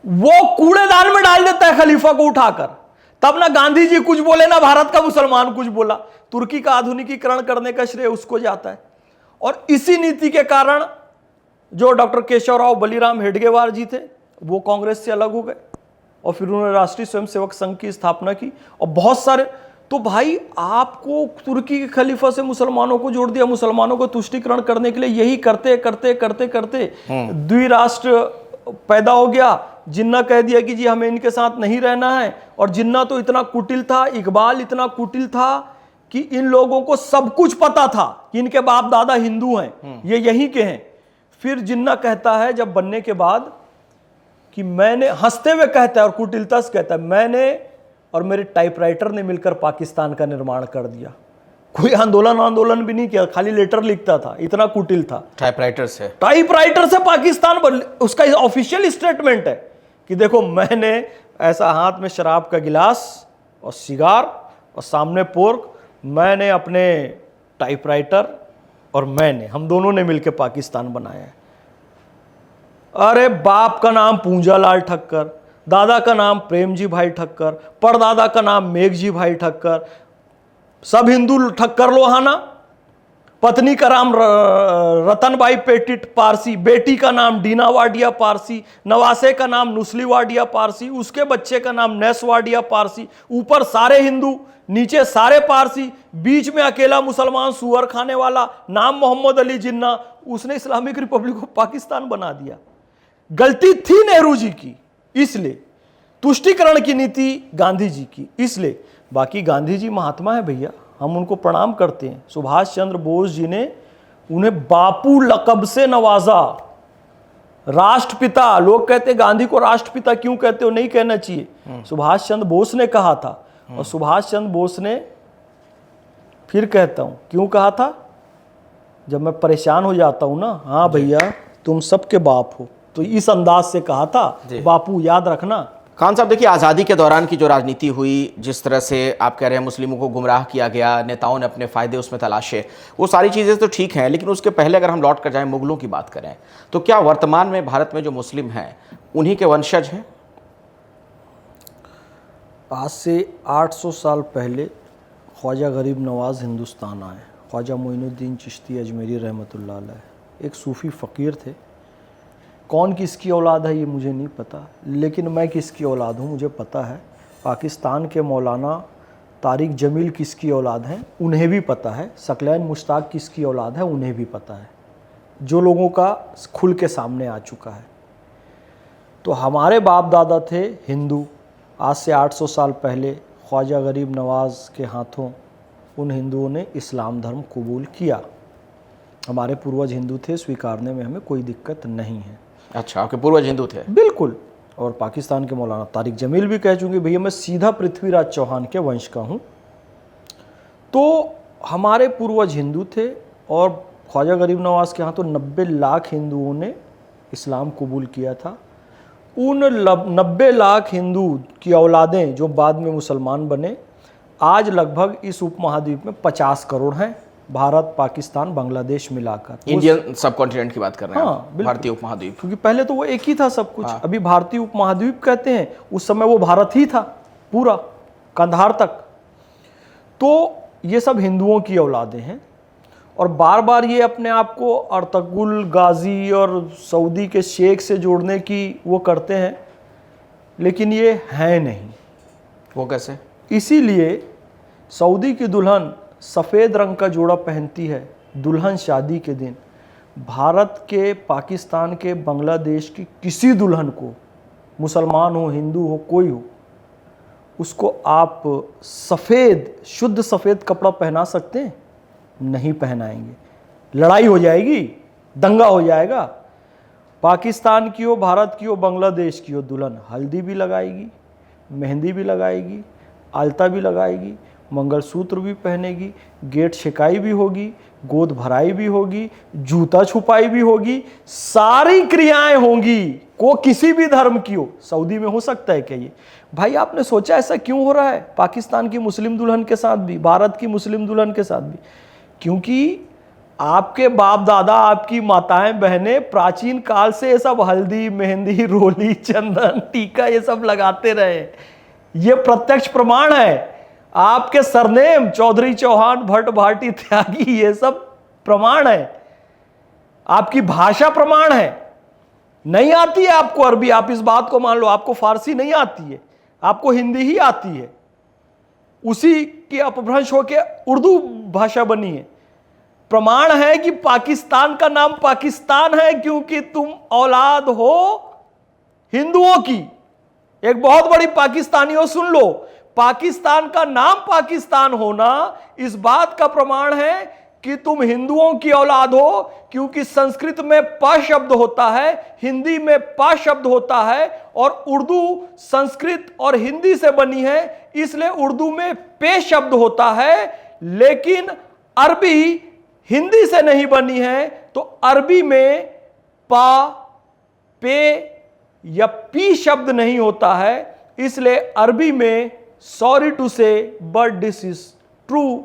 वो कूड़ेदान में डाल देता है खलीफा को उठाकर। तब ना गांधी जी कुछ बोले ना भारत का मुसलमान कुछ बोला। तुर्की का आधुनिकीकरण करने का श्रेय उसको जाता है। और इसी नीति के कारण जो डॉक्टर केशवराव बलिराम हेडगेवार जी थे वो कांग्रेस से अलग हो गए और फिर उन्होंने राष्ट्रीय स्वयंसेवक संघ की स्थापना की और बहुत सारे। तो भाई आपको तुर्की के खलीफा से मुसलमानों को जोड़ दिया, मुसलमानों को तुष्टीकरण करने के लिए। यही करते करते करते करते द्विराष्ट्र पैदा हो गया। जिन्ना कह दिया कि जी हमें इनके साथ नहीं रहना है। और जिन्ना तो इतना कुटिल था, इकबाल इतना कुटिल था कि इन लोगों को सब कुछ पता था कि इनके बाप दादा हिंदू हैं, ये यहीं के हैं। फिर जिन्ना कहता है जब बनने के बाद कि मैंने, हंसते हुए कहता है और कुटिलता से कहता है, मैंने और मेरे टाइपराइटर ने मिलकर पाकिस्तान का निर्माण कर दिया। कोई आंदोलन भी नहीं किया, खाली लेटर लिखता था, इतना कुटिल था। टाइपराइटर से पाकिस्तान बन, उसका ऑफिशियल स्टेटमेंट है कि देखो मैंने ऐसा हाथ में शराब का गिलास और सिगार और सामने पोर्क, मैंने अपने टाइपराइटर और हम दोनों ने मिलकर पाकिस्तान बनाया है। अरे बाप का नाम पूंजालाल ठक्कर, दादा का नाम प्रेमजी भाई ठक्कर, परदादा का नाम मेघजी भाई ठक्कर, सब हिंदू ठक्कर लोहाना। पत्नी का नाम रतनबाई पेटिट पारसी, बेटी का नाम डीना वाडिया पारसी, नवासे का नाम नुस्ली वाडिया पारसी, उसके बच्चे का नाम नैस वाडिया पारसी। ऊपर सारे हिंदू, नीचे सारे पारसी, बीच में अकेला मुसलमान सुअर खाने वाला, नाम मोहम्मद अली जिन्ना। उसने इस्लामिक रिपब्लिक को पाकिस्तान बना दिया। गलती थी नेहरू जी की, इसलिए तुष्टीकरण की नीति गांधी जी की, इसलिए। बाकी गांधी जी महात्मा है भैया, हम उनको प्रणाम करते हैं। सुभाष चंद्र बोस जी ने उन्हें बापू लकब से नवाजा, राष्ट्रपिता। लोग कहते हैं गांधी को राष्ट्रपिता क्यों कहते हो, नहीं कहना चाहिए। सुभाष चंद्र बोस ने कहा था। और सुभाष चंद्र बोस ने, फिर कहता हूं क्यों कहा था, जब मैं परेशान हो जाता हूं ना, हाँ भैया तुम सबके बाप हो, तो इस अंदाज से कहा था बापू, याद रखना। खान साहब देखिए, आज़ादी के दौरान की जो राजनीति हुई, जिस तरह से आप कह रहे हैं मुस्लिमों को गुमराह किया गया, नेताओं ने अपने फ़ायदे उसमें तलाशे, वो सारी चीज़ें तो ठीक हैं, लेकिन उसके पहले अगर हम लौट कर जाएं, मुगलों की बात करें, तो क्या वर्तमान में भारत में जो मुस्लिम हैं उन्हीं के वंशज हैं? आज से 800 साल पहले ख्वाजा गरीब नवाज़ हिंदुस्तान आए। ख्वाजा मोइनुद्दीन चिश्ती अजमेरी रहमतुल्लाह अलैह एक सूफ़ी फ़कीर थे। कौन किसकी औलाद है ये मुझे नहीं पता, लेकिन मैं किसकी औलाद हूँ मुझे पता है। पाकिस्तान के मौलाना तारिक जमील किसकी औलाद हैं उन्हें भी पता है। सकलैन मुश्ताक किसकी औलाद है उन्हें भी पता है, जो लोगों का खुल के सामने आ चुका है। तो हमारे बाप दादा थे हिंदू। आज से 800 साल पहले ख्वाजा गरीब नवाज़ के हाथों उन हिंदुओं ने इस्लाम धर्म कबूल किया। हमारे पूर्वज हिंदू थे, स्वीकारने में हमें कोई दिक्कत नहीं है। अच्छा, आपके पूर्वज हिंदू थे? बिल्कुल। और पाकिस्तान के मौलाना तारिक जमील भी कह चुके भैया मैं सीधा पृथ्वीराज चौहान के वंश का हूँ। तो हमारे पूर्वज हिंदू थे और ख्वाजा गरीब नवाज़ के हाथों 90 लाख हिंदुओं ने इस्लाम कबूल किया था। उन 90 लाख हिंदू की औलादें जो बाद में मुसलमान बने, आज लगभग इस उपमहाद्वीप में 50 करोड़ हैं, भारत, पाकिस्तान, बांग्लादेश मिलाकर। इंडियन सब कॉन्टिनेंट की बात कर रहे हैं हाँ, भारतीय उपमहाद्वीप। क्योंकि पहले तो वो एक ही था सब कुछ। अभी भारतीय उपमहाद्वीप कहते हैं, उस समय वो भारत ही था पूरा, कंधार तक। तो ये सब हिंदुओं की औलादें हैं और बार बार ये अपने आप को अर्तुगरुल गाजी और सऊदी के शेख से जोड़ने की वो करते हैं, लेकिन ये है नहीं। वो कैसे? इसीलिए सऊदी की दुल्हन सफ़ेद रंग का जोड़ा पहनती है दुल्हन शादी के दिन। भारत के, पाकिस्तान के, बांग्लादेश की किसी दुल्हन को, मुसलमान हो, हिंदू हो, कोई हो, उसको आप सफ़ेद, शुद्ध सफ़ेद कपड़ा पहना सकते हैं? नहीं पहनाएंगे, लड़ाई हो जाएगी, दंगा हो जाएगा। पाकिस्तान की हो, भारत की हो, बांग्लादेश की हो, दुल्हन हल्दी भी लगाएगी, मेहंदी भी लगाएगी, आलता भी लगाएगी, मंगलसूत्र भी पहनेगी, गेट छिकाई भी होगी, गोद भराई भी होगी, जूता छुपाई भी होगी, सारी क्रियाएं होंगी, को किसी भी धर्म की हो। सऊदी में हो सकता है क्या ये? भाई आपने सोचा ऐसा क्यों हो रहा है पाकिस्तान की मुस्लिम दुल्हन के साथ भी, भारत की मुस्लिम दुल्हन के साथ भी? क्योंकि आपके बाप दादा, आपकी माताएं बहनें प्राचीन काल से ये सब हल्दी, मेहंदी, रोली, चंदन, टीका ये सब लगाते रहे। ये प्रत्यक्ष प्रमाण है। आपके सरनेम चौधरी, चौहान, भट्ट, भाटी, त्यागी ये सब प्रमाण है। आपकी भाषा प्रमाण है। नहीं आती है आपको अरबी, आप इस बात को मान लो। आपको फारसी नहीं आती है, आपको हिंदी ही आती है। उसी के अपभ्रंश होकर उर्दू भाषा बनी है। प्रमाण है कि पाकिस्तान का नाम पाकिस्तान है क्योंकि तुम औलाद हो हिंदुओं की। एक बहुत बड़ी पाकिस्तानियों सुन लो, पाकिस्तान का नाम पाकिस्तान होना इस बात का प्रमाण है कि तुम हिंदुओं की औलाद हो, क्योंकि संस्कृत में प शब्द होता है, हिंदी में पा शब्द होता है, और उर्दू संस्कृत और हिंदी से बनी है, इसलिए उर्दू में पे शब्द होता है। लेकिन अरबी हिंदी से नहीं बनी है, तो अरबी में पा, पे या पी शब्द नहीं होता है। इसलिए अरबी में, सॉरी टू से बट दिस इज ट्रू,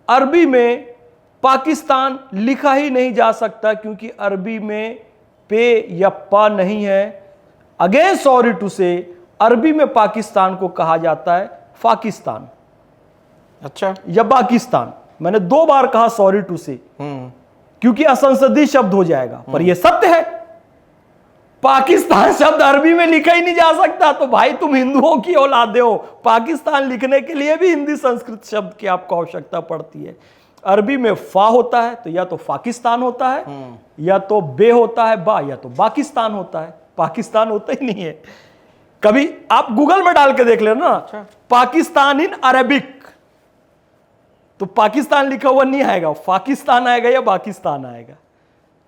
अरबी में पाकिस्तान लिखा ही नहीं जा सकता क्योंकि अरबी में पे या पा नहीं है। अगेन सॉरी टू से, अरबी में पाकिस्तान को कहा जाता है पाकिस्तान, अच्छा, या पाकिस्तान। मैंने 2 बार कहा सॉरी टू से क्योंकि असंसदीय शब्द हो जाएगा, पर यह सत्य है। पाकिस्तान शब्द अरबी में लिखा ही नहीं जा सकता। तो भाई तुम हिंदुओं की औलादे हो, पाकिस्तान लिखने के लिए भी हिंदी संस्कृत शब्द की आपको आवश्यकता पड़ती है। अरबी में फा होता है तो या तो पाकिस्तान होता है, या तो बे होता है बा, या तो पाकिस्तान होता है। पाकिस्तान होता ही नहीं है। कभी आप गूगल में डाल के देख लेना ना, पाकिस्तान इन अरेबिक, तो पाकिस्तान लिखा हुआ नहीं आएगा, पाकिस्तान आएगा या पाकिस्तान आएगा।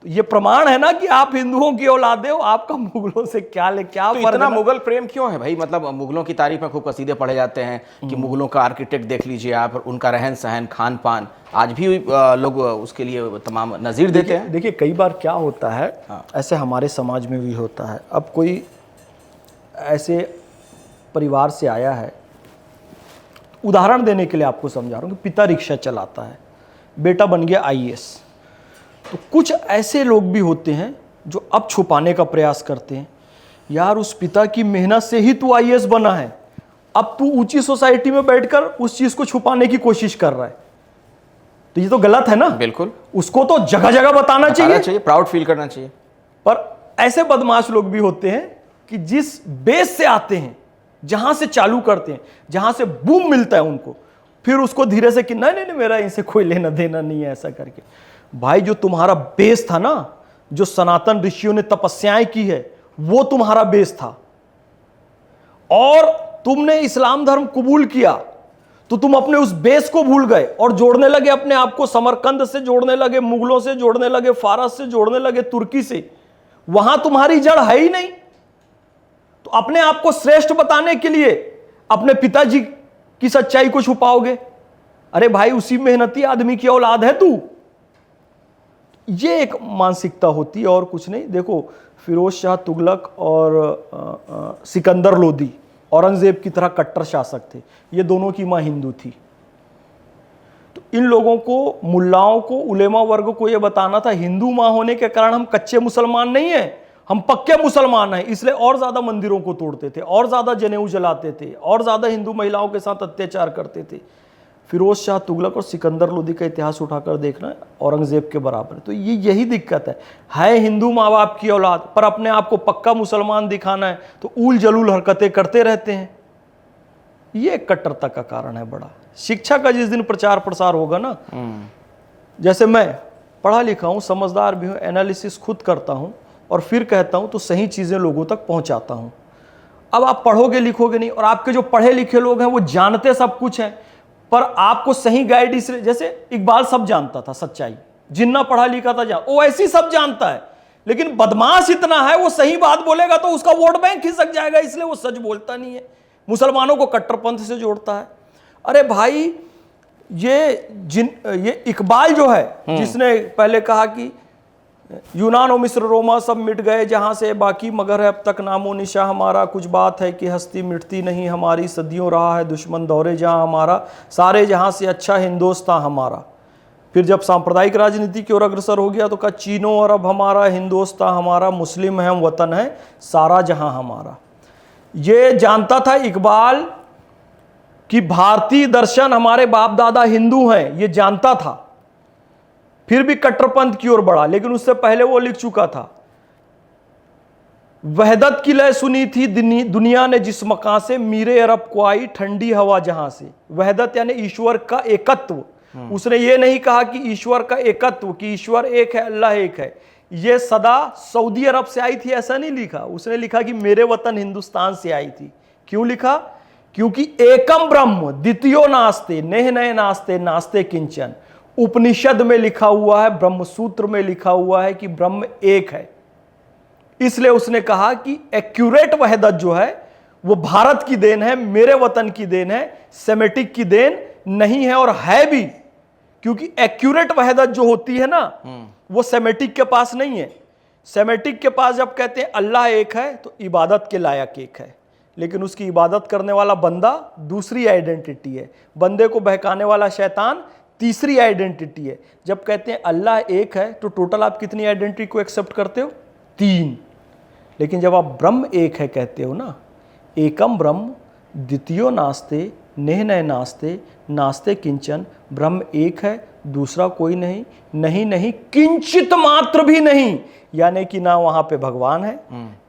तो ये प्रमाण है ना कि आप हिंदुओं की औलादे हो। आपका मुगलों से क्या तो इतना मुगल प्रेम क्यों है भाई? मतलब मुगलों की तारीफ में खूब कसीदे पढ़े जाते हैं कि मुगलों का आर्किटेक्ट देख लीजिए आप, उनका रहन सहन, खान पान, आज भी लोग उसके लिए तमाम नज़ीर देते हैं। देखिए कई बार क्या होता है, ऐसे हमारे समाज में भी होता है। अब कोई ऐसे परिवार से आया है, उदाहरण देने के लिए आपको समझा रहा हूँ कि पिता रिक्शा चलाता है, बेटा बन गया IAS। तो कुछ ऐसे लोग भी होते हैं जो अब छुपाने का प्रयास करते हैं, यार उस पिता की मेहनत से ही तू IAS बना है, अब तू ऊंची सोसाइटी में बैठकर उस चीज को छुपाने की कोशिश कर रहा है। तो ये तो गलत है ना। बिल्कुल, उसको तो जगह जगह बताना चाहिए, प्राउड फील करना चाहिए। पर ऐसे बदमाश लोग भी होते हैं कि जिस बेस से आते हैं, जहां से चालू करते हैं, जहां से बूम मिलता है उनको, फिर उसको धीरे से कि नहीं नहीं मेरा इनसे कोई लेना देना नहीं है, ऐसा करके। भाई जो तुम्हारा बेस था ना, जो सनातन ऋषियों ने तपस्याएं की है, वो तुम्हारा बेस था, और तुमने इस्लाम धर्म कबूल किया तो तुम अपने उस बेस को भूल गए और जोड़ने लगे अपने आप को, समरकंद से जोड़ने लगे, मुगलों से जोड़ने लगे, फारस से जोड़ने लगे, तुर्की से। वहां तुम्हारी जड़ है ही नहीं। तो अपने आप को श्रेष्ठ बताने के लिए अपने पिताजी की सच्चाई को छुपाओगे। अरे भाई उसी मेहनती आदमी की औलाद है तू। ये एक मानसिकता होती है और कुछ नहीं। देखो फिरोज शाह तुगलक और सिकंदर लोदी औरंगजेब की तरह कट्टर शासक थे, ये दोनों की मां हिंदू थी। तो इन लोगों को, मुल्लाओं को, उलेमा वर्ग को यह बताना था हिंदू मां होने के कारण हम कच्चे मुसलमान नहीं हैं, हम पक्के मुसलमान हैं। इसलिए और ज्यादा मंदिरों को तोड़ते थे, और ज्यादा जनेऊ जलाते थे, और ज्यादा हिंदू महिलाओं के साथ अत्याचार करते थे। फिरोज शाह तुगलक और सिकंदर लोदी का इतिहास उठाकर देखना, औरंगजेब के बराबर है। तो ये यही दिक्कत है हिंदू माँ बाप की औलाद, पर अपने आप को पक्का मुसलमान दिखाना है तो ऊल जलूल हरकतें करते रहते हैं। ये कट्टरता का कारण है बड़ा। शिक्षा का जिस दिन प्रचार प्रसार होगा ना, जैसे मैं पढ़ा लिखा हूँ, समझदार भी हूँ, एनालिसिस खुद करता हूँ और फिर कहता हूँ, तो सही चीज़ें लोगों तक पहुँचाता हूँ। अब आप पढ़ोगे लिखोगे नहीं, और आपके जो पढ़े लिखे लोग हैं वो जानते सब कुछ हैं, पर आपको सही गाइड इसलिए, जैसे इकबाल सब जानता था सच्चाई, जिन्ना पढ़ा लिखा था वो ऐसी सब जानता है, लेकिन बदमाश इतना है वो सही बात बोलेगा तो उसका वोट बैंक खिसक जाएगा, इसलिए वो सच बोलता नहीं है, मुसलमानों को कट्टरपंथ से जोड़ता है। अरे भाई ये इकबाल जो है जिसने पहले कहा कि यूनान और मिस्र रोमा सब मिट गए जहां से बाकी, मगर है अब तक नामो निशा हमारा, कुछ बात है कि हस्ती मिटती नहीं हमारी, सदियों रहा है दुश्मन दौरे जहां हमारा, सारे जहां से अच्छा हिंदुस्तान हमारा। फिर जब सांप्रदायिक राजनीति की ओर अग्रसर हो गया तो कहा चीनो और अब हमारा, हिंदुस्तान हमारा, मुस्लिम है हम, वतन है सारा जहां हमारा। ये जानता था इकबाल कि भारतीय दर्शन हमारे बाप दादा हिंदू हैं, ये जानता था, फिर भी कट्टरपंथ की ओर बढ़ा। लेकिन उससे पहले वो लिख चुका था, वहदत की लय सुनी थी दुनिया ने जिस मकां से, मीरे अरब को आई ठंडी हवा जहां से। वहदत यानी ईश्वर का एकत्व। उसने ये नहीं कहा कि ईश्वर का एकत्व, कि ईश्वर एक है अल्लाह एक है, ये सदा सऊदी अरब से आई थी ऐसा नहीं लिखा। उसने लिखा कि मेरे वतन हिंदुस्तान से आई थी। क्यों लिखा? क्योंकि एकम ब्रह्म द्वितीयो नास्ते, नेह नए नास्ते नास्ते किंचन। उपनिषद में लिखा हुआ है, ब्रह्म सूत्र में लिखा हुआ है कि ब्रह्म एक है। इसलिए उसने कहा कि एक्यूरेट वहदत जो है वो भारत की देन है, मेरे वतन की देन है, सेमेटिक की देन नहीं है। और है भी, क्योंकि एक्यूरेट वहदत जो होती है ना वो सेमेटिक के पास नहीं है। सेमेटिक के पास जब कहते हैं अल्लाह एक है तो इबादत के लायक एक है, लेकिन उसकी इबादत करने वाला बंदा दूसरी आइडेंटिटी है, बंदे को बहकाने वाला शैतान तीसरी आइडेंटिटी है। जब कहते हैं अल्लाह एक है तो टोटल आप कितनी आइडेंटिटी को एक्सेप्ट करते हो? 3। लेकिन जब आप ब्रह्म एक है कहते हो ना, एकम ब्रह्म द्वितीयो नास्ते नेह नए नास्ते नास्ते किंचन, ब्रह्म एक है दूसरा कोई नहीं, नहीं नहीं किंचित मात्र भी नहीं। यानी कि ना वहां पे भगवान है,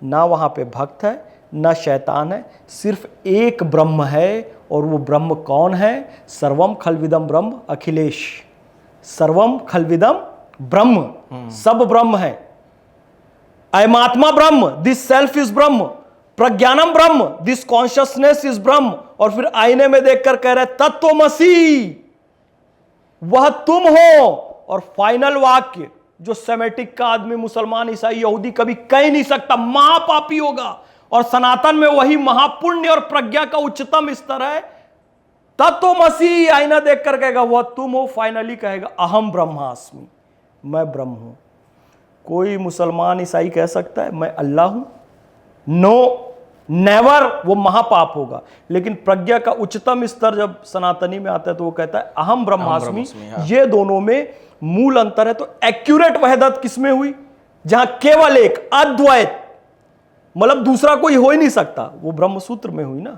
ना वहां पे भक्त है, ना शैतान है, सिर्फ एक ब्रह्म है। और वो ब्रह्म कौन है? सर्वम खलविदम ब्रह्म अखिलेश। सर्वम खलविदम ब्रह्म, सब ब्रह्म है। अयमात्मा ब्रह्म, this self is Brahma. प्रज्ञानम Brahma, this consciousness is ब्रह्म। और फिर आईने में देखकर कह रहे तत्वमसी, वह तुम हो। और फाइनल वाक्य जो सेमेटिक का आदमी, मुसलमान, ईसाई, यहूदी कभी कह नहीं सकता, महापापी होगा। और सनातन में वही महापुण्य और प्रज्ञा का उच्चतम स्तर है। तत्वमसी आईना देखकर कहेगा वह तुम हो। फाइनली कहेगा अहम ब्रह्मास्मि, मैं ब्रह्म हूं। कोई मुसलमान ईसाई कह सकता है मैं अल्लाह हूं? No, never. वो महापाप होगा। लेकिन प्रज्ञा का उच्चतम स्तर जब सनातनी में आता है तो वो कहता है अहम ब्रह्मास्मि। ये दोनों में मूल अंतर है। तो एक्यूरेट वहदत किसमें हुई? जहां केवल एक अद्वैत, मतलब दूसरा कोई हो ही नहीं सकता, वो ब्रह्म सूत्र में हुई ना।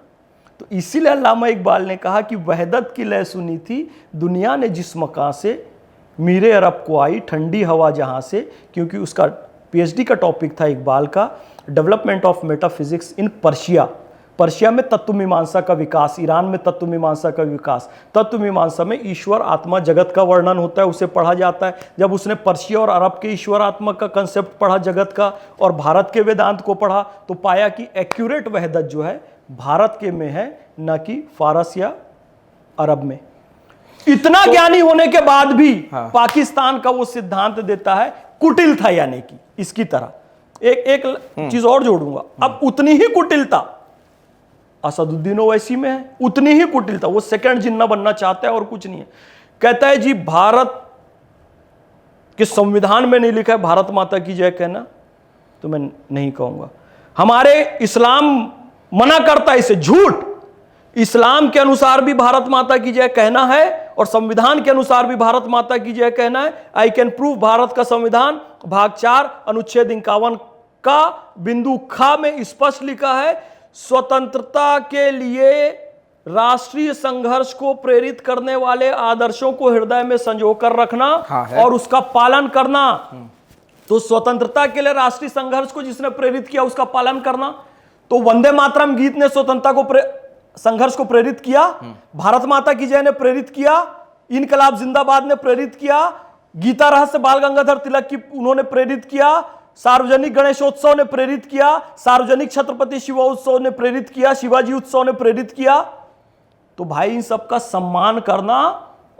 तो इसीलिए अल्लामा इकबाल ने कहा कि वहदत की लय सुनी थी दुनिया ने जिस मकां से, मीरे अरब को आई ठंडी हवा जहां से। क्योंकि उसका पीएचडी का टॉपिक था इकबाल का, development of metaphysics in Persia. Persia में तत्व मीमांसा का विकास, ईरान में तत्व मीमांसा का विकास। तत्व मीमांसा में ईश्वर आत्मा जगत का वर्णन होता है, उसे पढ़ा जाता है। जब उसने पर्शिया और अरब के ईश्वर आत्मा का कंसेप्ट पढ़ा जगत का, और भारत के वेदांत को पढ़ा, तो पाया कि एक्यूरेट वहदत जो है भारत के में है, न कि फारस या अरब में। इतना ज्ञानी होने के बाद भी पाकिस्तान का वो सिद्धांत देता है कुटिल था, यानी कि इसकी तरह। एक चीज और जोड़ूंगा, अब उतनी ही कुटिलता असदुद्दीन ओवैसी में है, उतनी ही कुटिलता। वो सेकंड जिन्ना बनना चाहता है और कुछ नहीं है। कहता है जी भारत के संविधान में नहीं लिखा है भारत माता की जय कहना, तो मैं नहीं कहूंगा। हमारे इस्लाम मना करता है इसे, झूठ। इस्लाम के अनुसार भी भारत माता की जय कहना है और संविधान के अनुसार भी भारत माता की जय कहना है। आई कैन प्रूव, भारत का संविधान भाग 4 अनुच्छेद 51 का बिंदु ख में स्पष्ट लिखा है, स्वतंत्रता के लिए राष्ट्रीय संघर्ष को प्रेरित करने वाले आदर्शों को हृदय में संजो कर रखना और उसका पालन करना। तो स्वतंत्रता के लिए राष्ट्रीय संघर्ष को जिसने प्रेरित किया उसका पालन करना। तो वंदे मातरम गीत ने स्वतंत्रता को संघर्ष को प्रेरित किया, भारत माता की जय ने प्रेरित किया, इनकलाब जिंदाबाद ने प्रेरित किया, गीता रहस्य बाल गंगाधर तिलक की उन्होंने प्रेरित किया, सार्वजनिक गणेशोत्सव ने प्रेरित किया, सार्वजनिक छत्रपति शिवोत्सव ने प्रेरित किया, शिवाजी उत्सव ने प्रेरित किया। तो भाई इन सबका सम्मान करना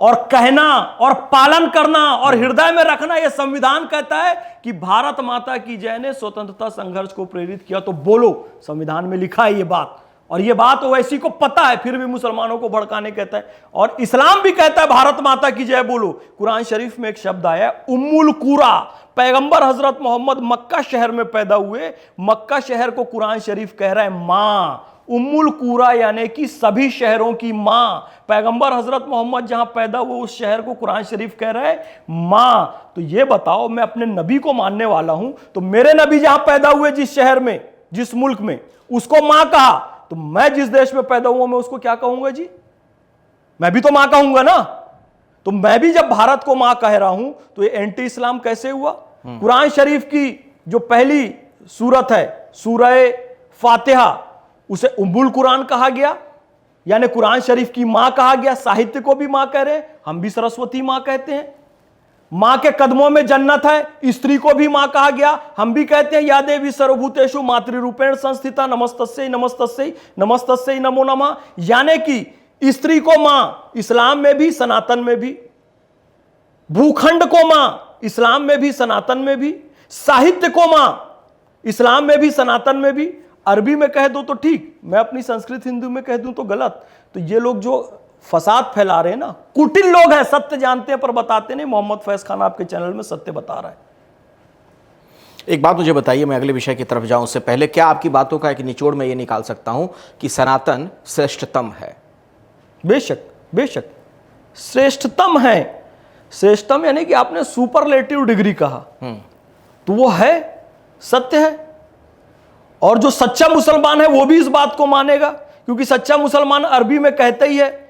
और कहना और पालन करना और हृदय में रखना, यह संविधान कहता है कि भारत माता की जय ने स्वतंत्रता संघर्ष को प्रेरित किया। तो बोलो, संविधान में लिखा है ये बात, और ये बात ओवैसी को पता है, फिर भी मुसलमानों को भड़काने कहता है। और इस्लाम भी कहता है भारत माता की जय बोलो। कुरान शरीफ में एक शब्द आया उम्मुल कुरा, पैगंबर हजरत मोहम्मद मक्का शहर में पैदा हुए, मक्का शहर को कुरान शरीफ कह रहा है मां, उम्मुल कुरा यानी कि सभी शहरों की मां। पैगंबर हजरत मोहम्मद जहां पैदा हुए उस शहर को कुरान शरीफ कह रहा है मां। तो ये बताओ, मैं अपने नबी को मानने वाला हूं, तो मेरे नबी जहां पैदा हुए जिस शहर में, जिस मुल्क में, उसको मां कहा, तो मैं जिस देश में पैदा हुआ मैं उसको क्या कहूंगा जी? मैं भी तो मां कहूंगा ना। तो मैं भी जब भारत को मां कह रहा हूं तो ये एंटी इस्लाम कैसे हुआ? कुरान शरीफ की जो पहली सूरत है सूरह फातिहा, उसे उम्मुल कुरान कहा गया, यानी कुरान शरीफ की मां कहा गया। साहित्य को भी मां कह रहे हैं, हम भी सरस्वती मां कहते हैं। मां के कदमों में जन्नत है, स्त्री को भी मां कहा गया, हम भी कहते हैं या देवी सर्वभूतेषु मातृरूपेण संस्थिता नमस्तस्यै नमस्तस्यै नमस्तस्यै नमो नमः। यानी कि स्त्री को मां इस्लाम में भी सनातन में भी, भूखंड को मां इस्लाम में भी सनातन में भी, साहित्य को मां इस्लाम में भी सनातन में भी। अरबी में कह दो तो ठीक, मैं अपनी संस्कृत हिंदू में कह दूं तो गलत। तो ये लोग जो फसाद फैला रहे हैं ना, कुटिल लोग हैं, सत्य जानते हैं पर बताते नहीं। मोहम्मद फैज खान आपके चैनल में सत्य बता रहा है। एक बात मुझे बताइए, मैं अगले विषय की तरफ जाऊं उससे पहले, क्या आपकी बातों का एक निचोड़ मैं ये निकाल सकता हूं कि सनातन श्रेष्ठतम है? बेशक बेशक श्रेष्ठतम है। श्रेष्ठतम यानी कि आपने सुपरलेटिव डिग्री कहा, तो वो है, सत्य है। और जो सच्चा मुसलमान है वो भी इस बात को मानेगा, क्योंकि सच्चा मुसलमान अरबी में कहता ही है,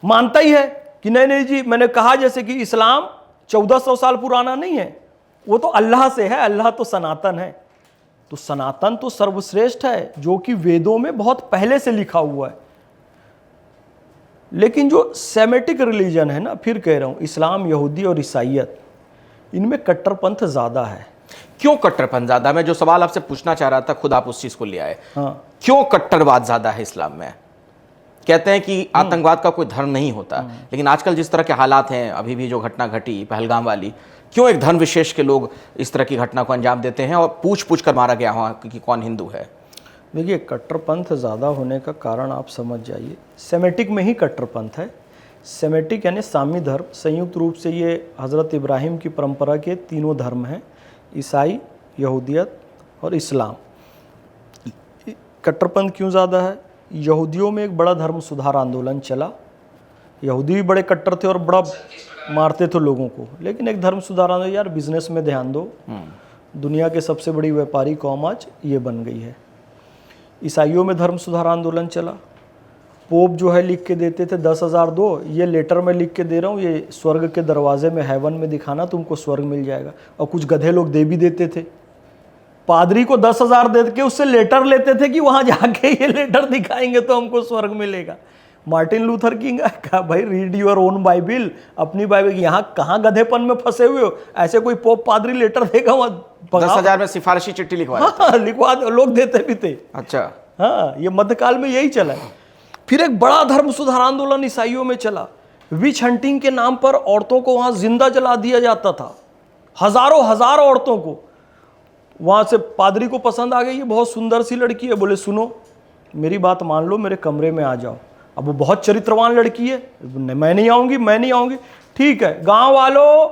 मानता ही है कि नहीं नहीं जी, मैंने कहा जैसे कि इस्लाम 1400 साल पुराना नहीं है, वो तो अल्लाह से है, अल्लाह तो सनातन है। तो सनातन तो सर्वश्रेष्ठ है, जो कि वेदों में बहुत पहले से लिखा हुआ है। लेकिन जो सेमेटिक रिलीजन है ना, फिर कह रहा हूं, इस्लाम, यहूदी और ईसाइयत, इनमें कट्टरपंथ ज्यादा है। क्यों कट्टरपंथ ज्यादा? मैं जो सवाल आपसे पूछना चाह रहा था, खुद आप उस चीज को ले आए। हाँ। क्यों कट्टरवाद ज्यादा है इस्लाम में? कहते हैं कि आतंकवाद का कोई धर्म नहीं होता, लेकिन आजकल जिस तरह के हालात हैं, अभी भी जो घटना घटी पहलगाम वाली, क्यों एक धर्म विशेष के लोग इस तरह की घटना को अंजाम देते हैं और पूछ पूछ कर मारा गया वहाँ कि कौन हिंदू है? देखिए, कट्टरपंथ ज़्यादा होने का कारण आप समझ जाइए, सेमेटिक में ही कट्टरपंथ है। सेमेटिक यानी सामी धर्म, संयुक्त रूप से ये हज़रत इब्राहिम की परंपरा के तीनों धर्म हैं, ईसाई, यहूदियत और इस्लाम। कट्टरपंथ क्यों ज़्यादा है? यहूदियों में एक बड़ा धर्म सुधार आंदोलन चला, यहूदी भी बड़े कट्टर थे और बड़ा मारते थे लोगों को, लेकिन एक धर्म सुधार आंदोलन, यार बिजनेस में ध्यान दो, दुनिया के सबसे बड़ी व्यापारी कौम आज ये बन गई है। ईसाइयों में धर्म सुधार आंदोलन चला, पोप जो है लिख के देते थे 10,000 दो, ये लेटर में लिख के दे रहा हूँ, ये स्वर्ग के दरवाजे में, हेवन में दिखाना, तुमको स्वर्ग मिल जाएगा। और कुछ गधे लोग दे भी देते थे, पादरी को 10,000 दे के उससे लेटर लेते थे कि वहाँ जाके ये लेटर दिखाएंगे तो हमको स्वर्ग मिलेगा। मार्टिन लूथर किंग कहा, भाई रीड योर ओन बाइबिल, अपनी बाइबिल। यहाँ कहाँ गधेपन में फंसे हुए हो? ऐसे कोई पोप पादरी लेटर देगा वहाँ 10,000 में सिफारिशी चिट्ठी लिखवा? हाँ, लिखवा दो, लोग देते भी थे। अच्छा, हाँ, ये मध्यकाल में यही चला है। फिर एक बड़ा धर्म सुधार आंदोलन ईसाइयों में चला, विच हंटिंग के नाम पर औरतों को वहां जिंदा जला दिया जाता था, हजार औरतों को। वहां से पादरी को पसंद आ गई, ये बहुत सुंदर सी लड़की है, बोले सुनो मेरी बात मान लो, मेरे कमरे में आ जाओ। अब वो बहुत चरित्रवान लड़की है, मैं नहीं आऊंगी। ठीक है गांव वालों,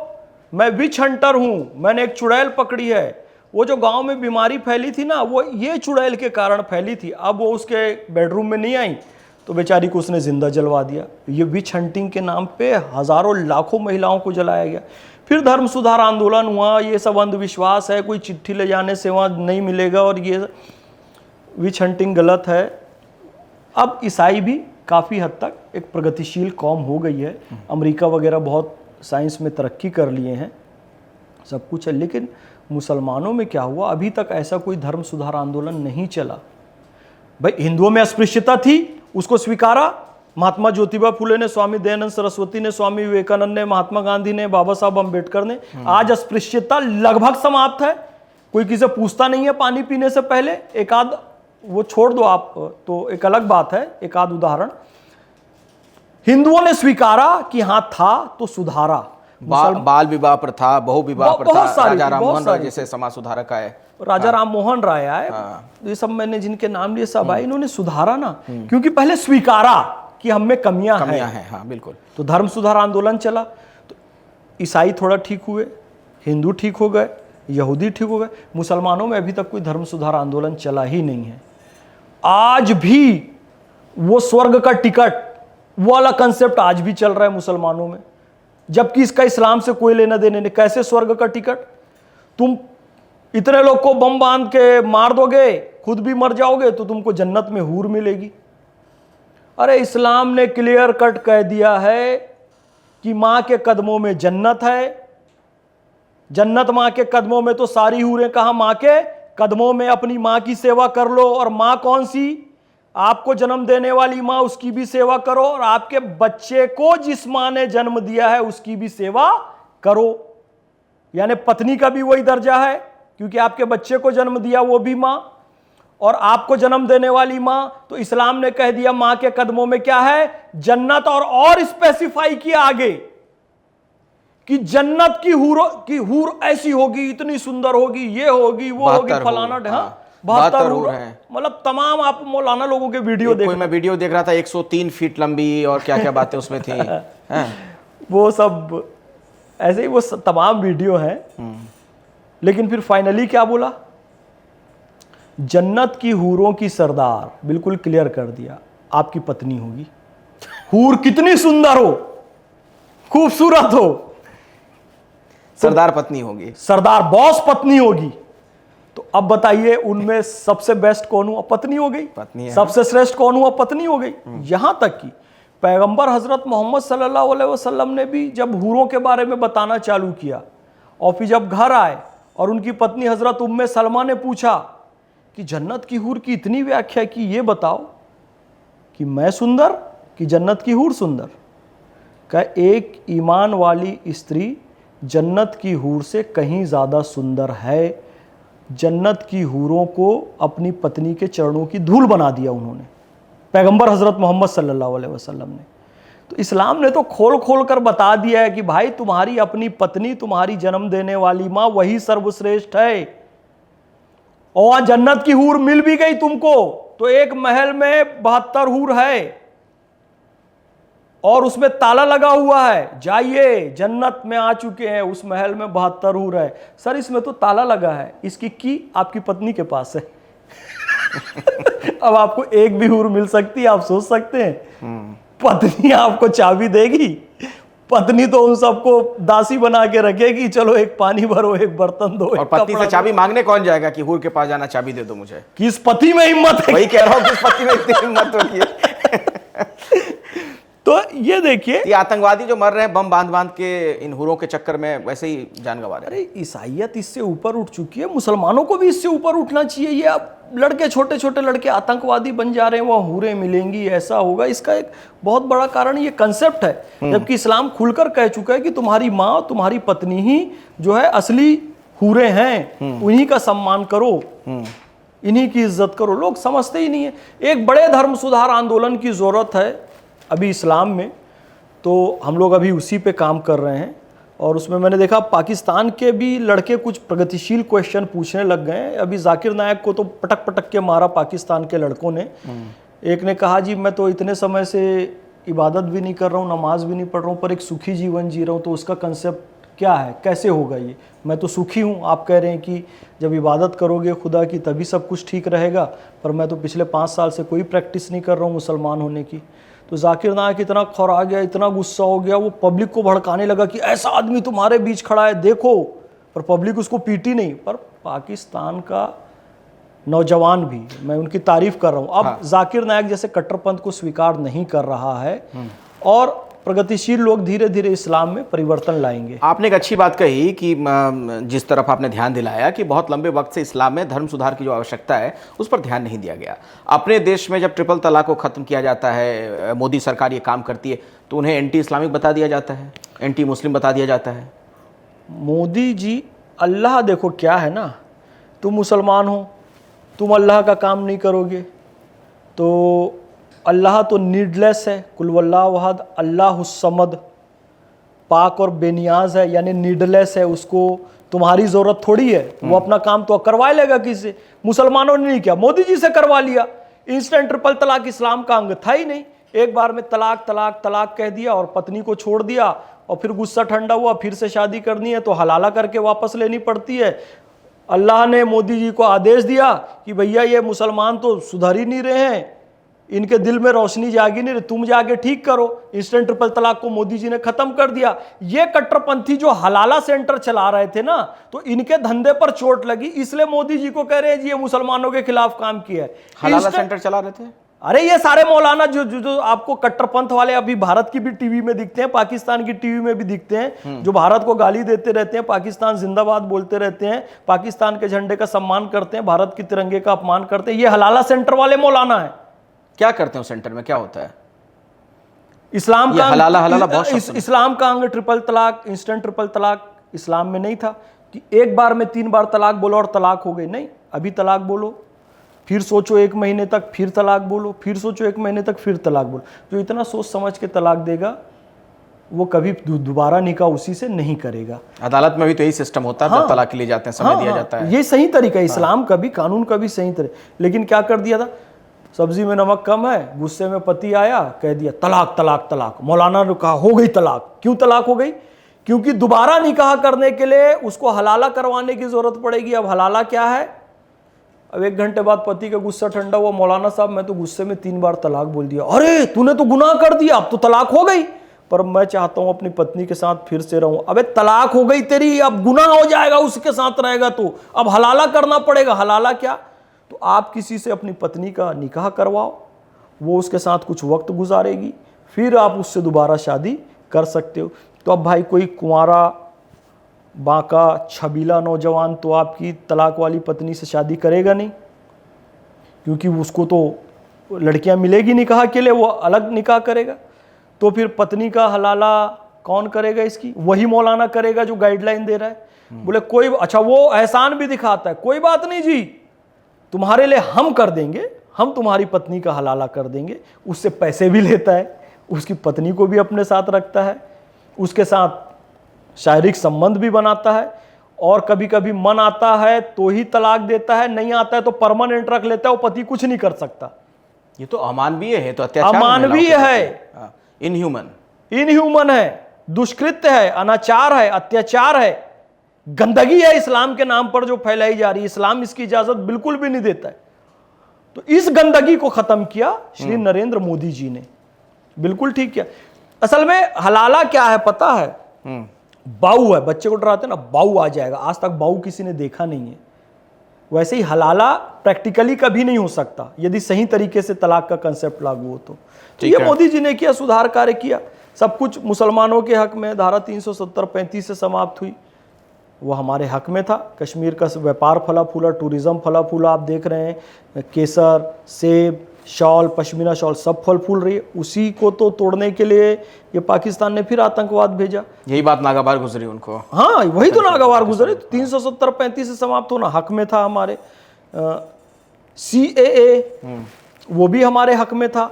मैं विच हंटर हूं, मैंने एक चुड़ैल पकड़ी है। वो जो गांव में बीमारी फैली थी ना, वो ये चुड़ैल के कारण फैली थी। अब वो उसके बेडरूम में नहीं आई तो बेचारी को उसने जिंदा जलवा दिया। ये विच हंटिंग के नाम पे हजारों लाखों महिलाओं को जलाया गया। फिर धर्म सुधार आंदोलन हुआ, ये सब अंधविश्वास है, कोई चिट्ठी ले जाने से वहाँ नहीं मिलेगा और ये विच हंटिंग गलत है। अब ईसाई भी काफ़ी हद तक एक प्रगतिशील कौम हो गई है, अमेरिका वगैरह बहुत साइंस में तरक्की कर लिए हैं, सब कुछ है। लेकिन मुसलमानों में क्या हुआ, अभी तक ऐसा कोई धर्म सुधार आंदोलन नहीं चला। भाई हिंदुओं में अस्पृश्यता थी, उसको स्वीकारा, महात्मा ज्योतिबा फुले ने, स्वामी दयानंद सरस्वती ने, स्वामी विवेकानंद ने, महात्मा गांधी ने, बाबा साहब अम्बेडकर ने। आज अस्पृश्यता लगभग समाप्त है, कोई किसी से पूछता नहीं है पानी पीने से पहले। एक आध वो छोड़ दो आप, तो एक अलग बात है, एक आध उदाहरण। हिंदुओं ने स्वीकारा कि हां था तो सुधारा। बाल विवाह प्रथा, बहु विवाह बहुत प्रथा, सारी राजा थी, राम बहुत मोहन राय सारी जैसे समाज सुधारक आए। राजा राम मोहन राय आए, ये सब मैंने जिनके नाम लिए सब आए, इन्होंने सुधारा ना, क्योंकि पहले स्वीकारा कि हम में कमियां हैं। हाँ बिल्कुल। तो धर्म सुधार आंदोलन चला, तो ईसाई थोड़ा ठीक हुए, हिंदू ठीक हो गए, यहूदी ठीक हो गए। मुसलमानों में अभी तक कोई धर्म सुधार आंदोलन चला ही नहीं है। आज भी वो स्वर्ग का टिकट, वो वाला कंसेप्ट आज भी चल रहा है मुसलमानों में, जबकि इसका इस्लाम से कोई लेना देने नहीं। कैसे स्वर्ग का टिकट? तुम इतने लोग को बम बांध के मार दोगे, खुद भी मर जाओगे, तो तुमको जन्नत में हूर मिलेगी। अरे इस्लाम ने क्लियर कट कह दिया है कि मां के कदमों में जन्नत है, जन्नत मां के कदमों में। तो सारी हूरें कहां? मां के कदमों में। अपनी मां की सेवा कर लो, और मां कौन सी? आपको जन्म देने वाली मां, उसकी भी सेवा करो, और आपके बच्चे को जिस मां ने जन्म दिया है उसकी भी सेवा करो। यानी पत्नी का भी वही दर्जा है, क्योंकि आपके बच्चे को जन्म दिया वो भी मां, और आपको जन्म देने वाली मां। तो इस्लाम ने कह दिया मां के कदमों में क्या है? जन्नत। और स्पेसिफाई किया आगे कि जन्नत की हूर ऐसी होगी, इतनी सुंदर होगी, ये होगी, वो होगी, फलाना। हाँ, 72 हूर है। मतलब तमाम, आप मौलाना लोगों के वीडियो देख, मैं वीडियो देख रहा था 103 फीट लंबी, और क्या क्या बातें उसमें थी। वो सब ऐसे ही, वो तमाम वीडियो हैं। लेकिन फिर फाइनली क्या बोला? जन्नत की हूरों की सरदार, बिल्कुल क्लियर कर दिया, आपकी पत्नी होगी। हूर कितनी सुंदर हो, खूबसूरत हो, सरदार पत्नी होगी, सरदार बॉस पत्नी होगी। तो अब बताइए, उनमें सबसे बेस्ट कौन हुआ? पत्नी हो गई। पत्नी सबसे श्रेष्ठ कौन हुआ? पत्नी हो गई। यहां तक कि पैगंबर हजरत मोहम्मद सल्लल्लाहु अलैहि वसल्लम ने भी जब हूरों के बारे में बताना चालू किया, और फिर जब घर आए और उनकी पत्नी हजरत उम्मे सलमा ने पूछा कि जन्नत की हूर की इतनी व्याख्या की, ये बताओ कि मैं सुंदर कि जन्नत की हूर सुंदर? क्या एक ईमान वाली स्त्री जन्नत की हूर से कहीं ज़्यादा सुंदर है। जन्नत की हूरों को अपनी पत्नी के चरणों की धूल बना दिया उन्होंने, पैगंबर हजरत मोहम्मद सल्लल्लाहु अलैहि वसल्लम ने। तो इस्लाम ने तो खोल खोल कर बता दिया है कि भाई, तुम्हारी अपनी पत्नी, तुम्हारी जन्म देने वाली माँ, वही सर्वश्रेष्ठ है। और जन्नत की हूर मिल भी गई तुमको, तो एक महल में 72 हूर है, और उसमें ताला लगा हुआ है, जाइए जन्नत में आ चुके हैं, उस महल में 72 हूर है। सर इसमें तो ताला लगा है, इसकी की आपकी पत्नी के पास है। अब आपको एक भी हूर मिल सकती है, आप सोच सकते हैं? पत्नी आपको चाबी देगी? पत्नी तो उन सबको दासी बना के रखेगी, चलो एक पानी भरो, एक बर्तन दो। और पत्नी से चाबी मांगने कौन जाएगा कि हूर के पास जाना, चाबी दे दो मुझे? किस पति में हिम्मत है? वही कह रहा हूं, किस पति में इतनी हिम्मत होती है? तो ये देखिए, ये आतंकवादी जो मर रहे हैं बम बांध बांध के इन हूरों के चक्कर में, वैसे ही जान गंवा रहे हैं। अरे ईसाइयत इससे ऊपर उठ चुकी है, मुसलमानों को भी इससे ऊपर उठना चाहिए। ये अब लड़के, छोटे छोटे लड़के आतंकवादी बन जा रहे हैं, वहाँ हूरें मिलेंगी, ऐसा होगा। इसका एक बहुत बड़ा कारण ये कंसेप्ट है, जबकि इस्लाम खुलकर कह चुका है कि तुम्हारी माँ, तुम्हारी पत्नी ही जो है असली हूरें हैं, उन्हीं का सम्मान करो, इन्हीं की इज्जत करो। लोग समझते ही नहीं है। एक बड़े धर्म सुधार आंदोलन की ज़रूरत है अभी इस्लाम में, तो हम लोग अभी उसी पे काम कर रहे हैं। और उसमें मैंने देखा पाकिस्तान के भी लड़के कुछ प्रगतिशील क्वेश्चन पूछने लग गए हैं। अभी जाकिर नायक को तो पटक पटक के मारा पाकिस्तान के लड़कों ने। एक ने कहा जी मैं तो इतने समय से इबादत भी नहीं कर रहा हूँ, नमाज भी नहीं पढ़ रहा हूँ, पर एक सुखी जीवन जी रहा हूँ, तो उसका कंसेप्ट क्या है, कैसे होगा ये? मैं तो सुखी हूँ, आप कह रहे हैं कि जब इबादत करोगे खुदा की तभी सब कुछ ठीक रहेगा, पर मैं तो पिछले 5 साल से कोई प्रैक्टिस नहीं कर रहा हूँ मुसलमान होने की। तो जाकिर नायक इतना खौरा गया, इतना गुस्सा हो गया, वो पब्लिक को भड़काने लगा कि ऐसा आदमी तुम्हारे बीच खड़ा है, देखो। पर पब्लिक उसको पीटी नहीं। पर पाकिस्तान का नौजवान भी, मैं उनकी तारीफ कर रहा हूँ, अब जाकिर नायक जैसे कट्टरपंथ को स्वीकार नहीं कर रहा है, और प्रगतिशील लोग धीरे धीरे इस्लाम में परिवर्तन लाएंगे। आपने एक अच्छी बात कही कि जिस तरफ आपने ध्यान दिलाया कि बहुत लंबे वक्त से इस्लाम में धर्म सुधार की जो आवश्यकता है उस पर ध्यान नहीं दिया गया। अपने देश में जब ट्रिपल तलाक को ख़त्म किया जाता है, मोदी सरकार ये काम करती है, तो उन्हें एंटी इस्लामिक बता दिया जाता है, एंटी मुस्लिम बता दिया जाता है। मोदी जी, अल्लाह देखो क्या है ना, तुम मुसलमान हो, तुम अल्लाह का काम नहीं करोगे तो अल्लाह तो नीडलेस है, कुल वल्लाहु अहद, अल्लाहुस समद, पाक और बेनियाज है यानी नीडलेस है, उसको तुम्हारी जरूरत थोड़ी है, वो अपना काम तो करवा लेगा किसी। मुसलमानों ने नहीं किया, मोदी जी से करवा लिया। इंस्टेंट ट्रिपल तलाक इस्लाम का अंग था ही नहीं, एक बार में तलाक तलाक तलाक कह दिया और पत्नी को छोड़ दिया, और फिर गुस्सा ठंडा हुआ, फिर से शादी करनी है तो हलाला करके वापस लेनी पड़ती है। अल्लाह ने मोदी जी को आदेश दिया कि भैया ये मुसलमान तो सुधर ही नहीं रहे हैं, इनके दिल में रोशनी जागी नहीं रही, तुम जाके ठीक करो। इंस्टेंट ट्रिपल तलाक को मोदी जी ने खत्म कर दिया। ये कट्टरपंथी जो हलाला सेंटर चला रहे थे ना, तो इनके धंधे पर चोट लगी, इसलिए मोदी जी को कह रहे हैं जी ये मुसलमानों के खिलाफ काम किया है। हलाला सेंटर चला रहे थे? अरे ये सारे मौलाना जो आपको कट्टरपंथ वाले अभी भारत की भी टीवी में दिखते हैं, पाकिस्तान की टीवी में भी दिखते हैं, जो भारत को गाली देते रहते हैं, पाकिस्तान जिंदाबाद बोलते रहते हैं, पाकिस्तान के झंडे का सम्मान करते हैं, भारत के तिरंगे का अपमान करते हैं, ये हलाला सेंटर वाले मौलाना है। क्या करते हैं उस सेंटर में, क्या होता है? इस्लाम का हलाला बहुत इस्लाम का अंग ट्रिपल तलाक, इंस्टेंट ट्रिपल तलाक इस्लाम में नहीं था कि एक बार में 3 बार तलाक बोलो और तलाक हो गई। नहीं, अभी तलाक बोलो, फिर सोचो 1 महीने तक, फिर तलाक बोलो, फिर सोचो 1 महीने तक, फिर तलाक बोलो। जो इतना सोच समझ के तलाक देगा वो कभी दोबारा निकाह उसी से नहीं करेगा। अदालत में भी तो यही सिस्टम होता है, जब तलाक के लिए जाते हैं समय दिया जाता है। ये सही तरीका है, इस्लाम का भी, कानून का भी सही तरीका। लेकिन क्या कर दिया था, सब्जी में नमक कम है, गुस्से में पति आया, कह दिया तलाक तलाक तलाक। मौलाना ने कहा हो गई तलाक। क्यों तलाक हो गई? क्योंकि दोबारा निकाह करने के लिए उसको हलाला करवाने की जरूरत पड़ेगी। अब हलाला क्या है? अब 1 घंटे बाद पति का गुस्सा ठंडा हुआ, मौलाना साहब मैं तो गुस्से में 3 बार तलाक बोल दिया। अरे तूने तो गुनाह कर दिया, अब तो तलाक हो गई, पर मैं चाहता हूं अपनी पत्नी के साथ फिर से रहूं। अबे तलाक हो गई तेरी, अब गुनाह हो जाएगा उसके साथ रहेगा तो, अब हलाला करना पड़ेगा। हलाला क्या? तो आप किसी से अपनी पत्नी का निकाह करवाओ, वो उसके साथ कुछ वक्त गुजारेगी, फिर आप उससे दोबारा शादी कर सकते हो। तो अब भाई कोई कुंवारा बांका छबीला नौजवान तो आपकी तलाक वाली पत्नी से शादी करेगा नहीं, क्योंकि उसको तो लड़कियां मिलेगी निकाह के लिए, वो अलग निकाह करेगा। तो फिर पत्नी का हलाला कौन करेगा? इसकी वही मौलाना करेगा जो गाइडलाइन दे रहा है। बोले कोई अच्छा, वो एहसान भी दिखाता है, कोई बात नहीं जी, तुम्हारे लिए हम कर देंगे, हम तुम्हारी पत्नी का हलाला कर देंगे। उससे पैसे भी लेता है, उसकी पत्नी को भी अपने साथ रखता है, उसके साथ शारीरिक संबंध भी बनाता है, और कभी कभी मन आता है तो ही तलाक देता है, नहीं आता है तो परमानेंट रख लेता है, वो पति कुछ नहीं कर सकता। ये तो अमानवीय है, तो अत्याचार अमानवीय है, इनह्यूमन है, दुष्कृत्य है, अनाचार है, अत्याचार है, गंदगी है इस्लाम के नाम पर जो फैलाई जा रही है। इस्लाम इसकी इजाजत बिल्कुल भी नहीं देता है। तो इस गंदगी को खत्म किया श्री नरेंद्र मोदी जी ने, बिल्कुल ठीक किया। असल में हलाला क्या है पता है? बाऊ है, बच्चे को डराते ना, बाऊ आ जाएगा। आज तक बाऊ किसी ने देखा नहीं है। वैसे ही हलाला प्रैक्टिकली कभी नहीं हो सकता यदि सही तरीके से तलाक का कंसेप्ट लागू हो तो ये मोदी जी ने किया, सुधार कार्य किया। सब कुछ मुसलमानों के हक में धारा 370-35 से समाप्त हुई, वो हमारे हक में था। कश्मीर का व्यापार फला फूला, टूरिज्म फला फूला, आप देख रहे हैं, केसर, सेब, शॉल, पश्मीना शॉल सब फल फूल रही है। उसी को तो तोड़ने के लिए ये पाकिस्तान ने फिर आतंकवाद भेजा। यही बात नागवार गुजरी उनको। हाँ, वही तो नागवार गुजरी। 370-35 से समाप्त होना हक में था हमारे। CAA वो भी हमारे हक में था।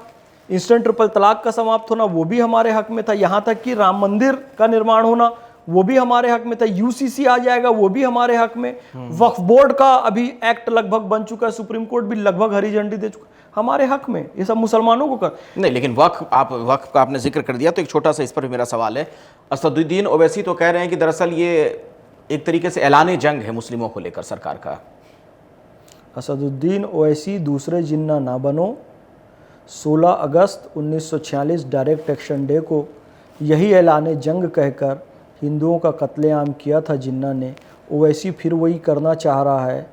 इंस्टेंट ट्रिपल तलाक का समाप्त होना वो भी हमारे हक में था। यहाँ तक कि राम मंदिर का निर्माण होना वो भी हमारे हक में था। UCC आ जाएगा वो भी हमारे हक में। वक्फ बोर्ड का अभी एक्ट लगभग बन चुका है, सुप्रीम कोर्ट भी लगभग हरी झंडी दे चुका, हमारे हक में। ये सब मुसलमानों को कर नहीं, लेकिन वक्फ का आपने जिक्र कर दिया, तो एक छोटा सा इस पर भी मेरा सवाल है। असदुद्दीन ओवैसी तो कह रहे हैं कि दरअसल ये एक तरीके से ऐलान जंग है मुस्लिमों को लेकर सरकार का। असदुद्दीन ओवैसी दूसरे जिन्ना ना बनो। 16 अगस्त 1946 डायरेक्ट एक्शन डे को यही ऐलान जंग कहकर हिंदुओं का कत्लेआम किया था जिन्ना ने। ओवैसी फिर वही करना चाह रहा है।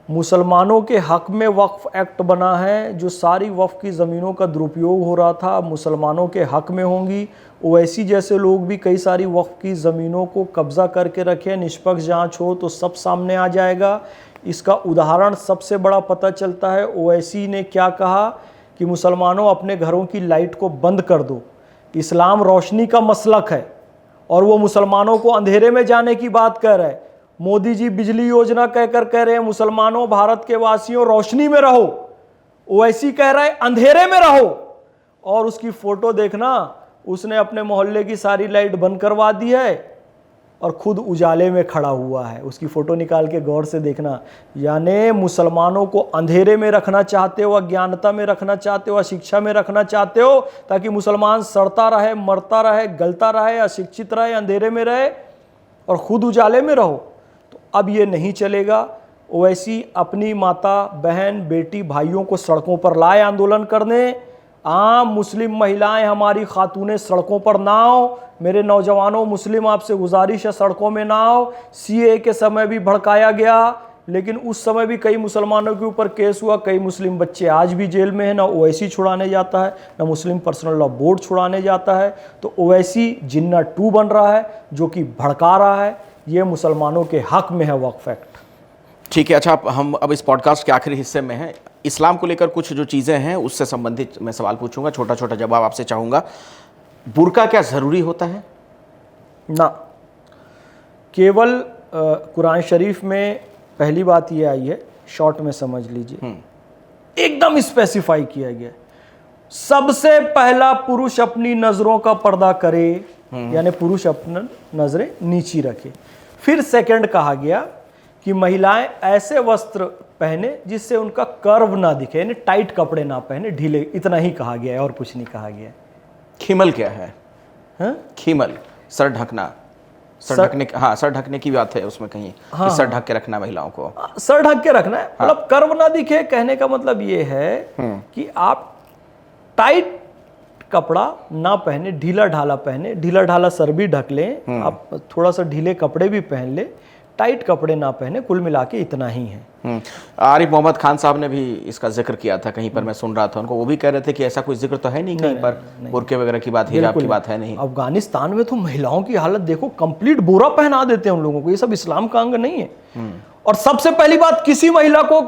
मुसलमानों के हक में वक्फ एक्ट बना है, जो सारी वक्फ की ज़मीनों का दुरुपयोग हो रहा था मुसलमानों के हक में होंगी। ओवैसी जैसे लोग भी कई सारी वक्फ की ज़मीनों को कब्ज़ा करके रखे। निष्पक्ष जांच हो तो सब सामने आ जाएगा। इसका उदाहरण सबसे बड़ा पता चलता है। ओवैसी ने क्या कहा कि मुसलमानों अपने घरों की लाइट को बंद कर दो। इस्लाम रोशनी का मसलक है और वो मुसलमानों को अंधेरे में जाने की बात कह रहा है। मोदी जी बिजली योजना कहकर कह रहे हैं मुसलमानों, भारत के वासियों, रोशनी में रहो। ओवैसी कह रहा है अंधेरे में रहो। और उसकी फोटो देखना, उसने अपने मोहल्ले की सारी लाइट बंद करवा दी है और खुद उजाले में खड़ा हुआ है। उसकी फ़ोटो निकाल के गौर से देखना। यानी मुसलमानों को अंधेरे में रखना चाहते हो, अज्ञानता में रखना चाहते हो, अशिक्षा में रखना चाहते हो, ताकि मुसलमान सड़ता रहे, मरता रहे, गलता रहे, अशिक्षित रहे, अंधेरे में रहे और खुद उजाले में रहो। तो अब ये नहीं चलेगा। ओवैसी अपनी माता, बहन, बेटी, भाइयों को सड़कों पर लाए आंदोलन करने। आम मुस्लिम महिलाएं, हमारी खातूनें सड़कों पर ना आओ। मेरे नौजवानों, मुस्लिम आपसे गुजारिश है, सड़कों में ना आओ। सीए के समय भी भड़काया गया, लेकिन उस समय भी कई मुसलमानों के ऊपर केस हुआ। कई मुस्लिम बच्चे आज भी जेल में हैं। ना ओवैसी छुड़ाने जाता है, ना मुस्लिम पर्सनल लॉ बोर्ड छुड़ाने जाता है। तो ओवैसी जिन्ना 2 बन रहा है, जो कि भड़का रहा है। ये मुसलमानों के हक में है वक्फ एक्ट। ठीक है। अच्छा, हम अब इस पॉडकास्ट के आखिरी हिस्से में हैं। इस्लाम को लेकर कुछ जो चीज़ें हैं उससे संबंधित मैं सवाल पूछूंगा, छोटा छोटा जवाब आपसे चाहूँगा। बुर्का क्या ज़रूरी होता है? ना, केवल कुरान शरीफ में पहली बात ये आई है, शॉर्ट में समझ लीजिए, एकदम स्पेसिफाई किया गया, सबसे पहला पुरुष अपनी नज़रों का पर्दा करे, यानी पुरुष अपनी नज़रें नीची रखे। फिर सेकंड कहा गया कि महिलाएं ऐसे वस्त्र पहने जिससे उनका कर्व ना दिखे, यानी टाइट कपड़े ना पहने, ढीले। इतना ही कहा गया है और कुछ नहीं कहा गया है। खीमल क्या है? हाँ? खीमल, सर ढकना, सर ढकने, हाँ, सर ढकने की बात है उसमें कहीं, हाँ, कि सर ढक के रखना महिलाओं को। सर ढक के रखना है, मतलब कर्व ना दिखे। कहने का मतलब ये है कि आप टाइट कपड़ा ना पहने, ढीला ढाला पहने। ढीला ढाला सर भी ढक लें, आप थोड़ा सा ढीले कपड़े भी पहन ले, टाइट कपड़े ना पहने। कुल मिला के इतना ही है। आरिफ मोहम्मद खान साहब ने भी इसका जिक्र किया था, कहीं पर मैं सुन रहा था उनको, वो भी कह रहे थे कि ऐसा कोई जिक्र तो है नहीं कहीं पर, बुर्के वगैरह की बात, हिजाब की बात है नहीं। अफगानिस्तान में तो महिलाओं की हालत देखो, कंप्लीट बोरा पहना देते हैं उन लोगों को। ये सब इस्लाम का अंग नहीं है। और सबसे पहली बात, किसी महिला को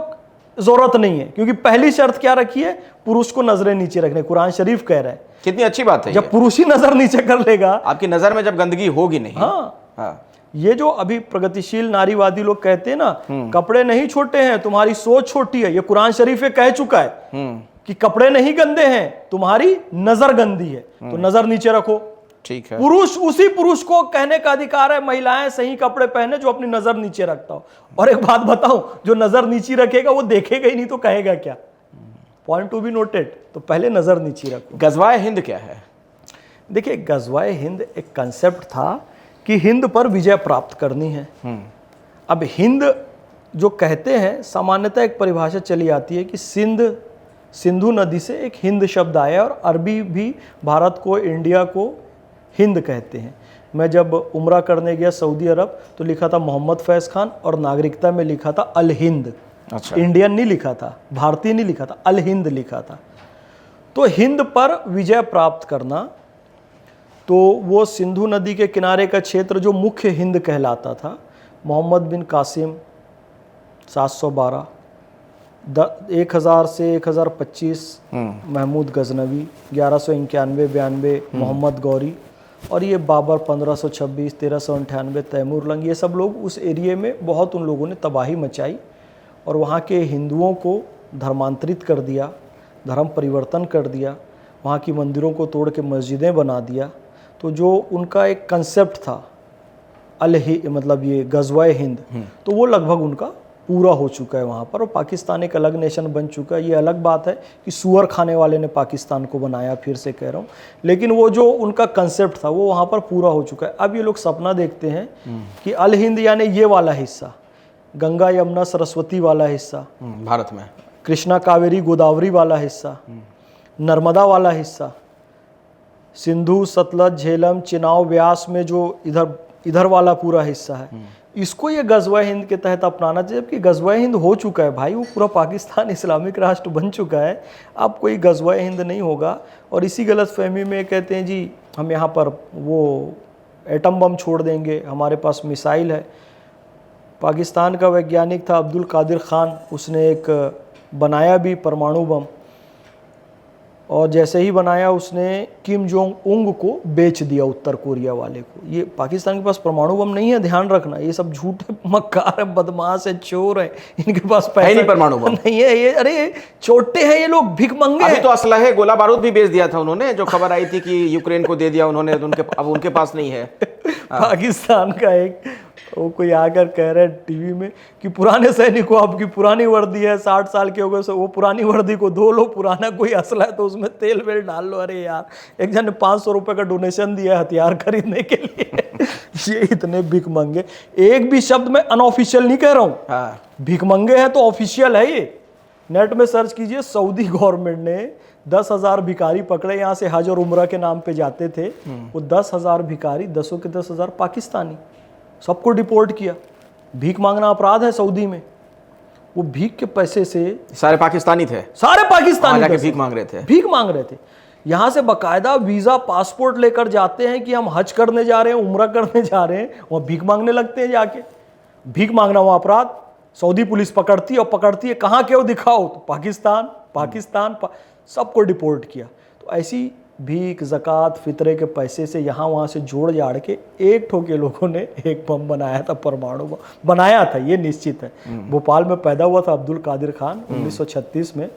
जरूरत नहीं है, क्योंकि पहली शर्त क्या रखी है? पुरुष को नजरें नीचे रखने। कुरान शरीफ कह रहा है। कितनी अच्छी बात है। जब पुरुष ही नजर नीचे कर लेगा, आपकी नजर में जब गंदगी होगी नहीं। हाँ, ये जो अभी प्रगतिशील नारीवादी लोग कहते हैं ना, कपड़े नहीं छोटे हैं, तुम्हारी सोच छोटी है, ये कुरान शरीफ में कह चुका है कि कपड़े नहीं गंदे हैं, तुम्हारी नजर गंदी है, तो नजर नीचे रखो। ठीक है। पुरुष, उसी पुरुष को कहने का अधिकार है महिलाएं सही कपड़े पहने जो अपनी नजर नीचे रखता हो। और एक बात बताऊं, जो नजर नीचे रखेगा वो देखेगा ही नहीं तो कहेगा क्या? Point to be noted. तो पहले नजर नीचे रखो। गजवाए हिंद क्या है? देखिए, गजवाए हिंद एक कंसेप्ट था कि हिंद पर विजय प्राप्त करनी है। अब हिंद जो कहते हैं, सामान्यतः एक परिभाषा चली आती है कि सिंधु नदी से एक हिंद शब्द आया, और अरबी भी भारत को, इंडिया को हिंद कहते हैं। मैं जब उम्रा करने गया सऊदी अरब, तो लिखा था मोहम्मद फैज़ खान, और नागरिकता में लिखा था अल हिंद। अच्छा। इंडियन नहीं लिखा था, भारतीय नहीं लिखा था, अल हिंद लिखा था। तो हिंद पर विजय प्राप्त करना, तो वो सिंधु नदी के किनारे का क्षेत्र जो मुख्य हिंद कहलाता था, मोहम्मद बिन कासिम 712, 1000 से 1025 महमूद गजनवी, 1191-92 मोहम्मद गौरी, और ये बाबर 1526, 1398 तैमूर लंग। ये सब लोग उस एरिए में बहुत, उन लोगों ने तबाही मचाई और वहाँ के हिंदुओं को धर्मांतरित कर दिया, धर्म परिवर्तन कर दिया, वहाँ की मंदिरों को तोड़ के मस्जिदें बना दिया। तो जो उनका एक कंसेप्ट था मतलब ये गजवाए हिंद, तो वो लगभग उनका पूरा हो चुका है वहाँ पर, और पाकिस्तान एक अलग नेशन बन चुका है। ये अलग बात है कि सुअर खाने वाले ने पाकिस्तान को बनाया, फिर से कह रहा हूँ, लेकिन वो जो उनका कंसेप्ट था वो वहाँ पर पूरा हो चुका है। अब ये लोग सपना देखते हैं कि अल हिंद यानी ये वाला हिस्सा, गंगा यमुना सरस्वती वाला हिस्सा भारत में, कृष्णा कावेरी गोदावरी वाला हिस्सा, नर्मदा वाला हिस्सा, सिंधु सतलज झेलम चिनाव व्यास में जो इधर वाला पूरा हिस्सा है, इसको ये गजवा हिंद के तहत अपनाना चाहिए। जबकि गजवा हिंद हो चुका है भाई, वो पूरा पाकिस्तान इस्लामिक राष्ट्र बन चुका है। अब कोई गजवा हिंद नहीं होगा। और इसी गलतफहमी में कहते हैं जी हम यहाँ पर वो एटम बम छोड़ देंगे, हमारे पास मिसाइल है। पाकिस्तान का वैज्ञानिक था अब्दुल कादिर खान, उसने एक बनाया भी परमाणु बम। और जैसे ही बनाया उसने किम जोंग उंग को बेच दिया उत्तर कोरिया वाले को। ये पाकिस्तान के पास परमाणु बम नहीं है, ध्यान रखना, ये सब झूठे मक्कार है, बदमाश है, चोर है, इनके पास पैसा नहीं परमाणु बम नहीं है। ये अरे छोटे हैं ये लोग, भिख मंगे अभी हैं। तो असलहे गोला बारूद भी बेच दिया था उन्होंने, जो खबर आई थी कि यूक्रेन को दे दिया उन्होंने, तो अब उनके पास नहीं है। पाकिस्तान का एक वो कोई आकर कह रहे हैं टीवी में कि पुराने सैनिकों आपकी पुरानी वर्दी है, 60 साल के हो गए, वो पुरानी वर्दी को धो लो, पुराना कोई असला है तो उसमें तेल वेल डाल लो। अरे यार, एक जन ने 500 रुपए का डोनेशन दिया है हथियार खरीदने के लिए। ये इतने भिख मंगे, एक भी शब्द में अनऑफिशियल नहीं कह रहा हूँ, हाँ। भिख मंगे है तो ऑफिशियल है। ये नेट में सर्च कीजिए, सऊदी गवर्नमेंट ने 10,000 भिखारी पकड़े, यहाँ से हज और उम्रा के नाम पे जाते थे। वो 10,000 भिखारी, 10 के 10,000 पाकिस्तानी, सबको डिपोर्ट किया। भीख मांगना अपराध है सऊदी में। वो भीख के पैसे से सारे पाकिस्तानी थे, सारे पाकिस्तानी जाके पैसे भीख मांग रहे थे, भीख मांग रहे थे। यहाँ से बकायदा वीजा पासपोर्ट लेकर जाते हैं कि हम हज करने जा रहे हैं, उम्रा करने जा रहे हैं, वहाँ भीख मांगने लगते हैं जाके। भीख मांगना वहाँ अपराध। सऊदी पुलिस पकड़ती है, और पकड़ती है कहाँ के हो दिखाओ, तो पाकिस्तान सबको डिपोर्ट किया। तो ऐसी भीख, ज़कात, फितरे के पैसे से यहाँ वहाँ से जोड़ जाड़ के एक ठोके लोगों ने एक बम बनाया था, परमाणु बम बनाया था, ये निश्चित है। भोपाल में पैदा हुआ था अब्दुल कादिर खान 1936 में।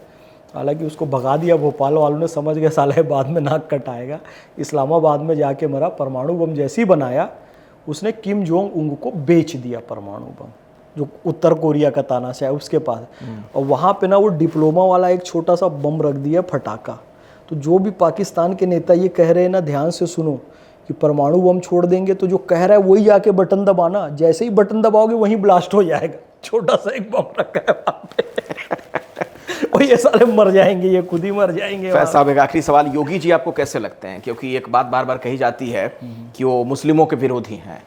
हालांकि उसको भगा दिया भोपाल वालों ने, समझ गए साले बाद में नाक कटाएगा। इस्लामाबाद में जाके मरा। परमाणु बम जैसे ही बनाया उसने किम जोंग उंग को बेच दिया परमाणु बम, जो उत्तर कोरिया का तानाशाह है उसके पास। और वहाँ पे ना वो डिप्लोमा वाला एक छोटा सा बम रख दिया, फटाका। तो जो भी पाकिस्तान के नेता ये कह रहे हैं ना, ध्यान से सुनो, कि परमाणु बम छोड़ देंगे, तो जो कह रहा है वही जाके बटन दबाना, जैसे ही बटन दबाओगे वहीं ब्लास्ट हो जाएगा। छोटा सा एक बम रखा है वहाँ पे। और ये सारे मर जाएंगे, ये खुद ही मर जाएंगे। फैज साहब, एक आखिरी सवाल, योगी जी आपको कैसे लगते हैं? क्योंकि एक बात बार बार कही जाती है कि वो मुस्लिमों के विरोधी हैं।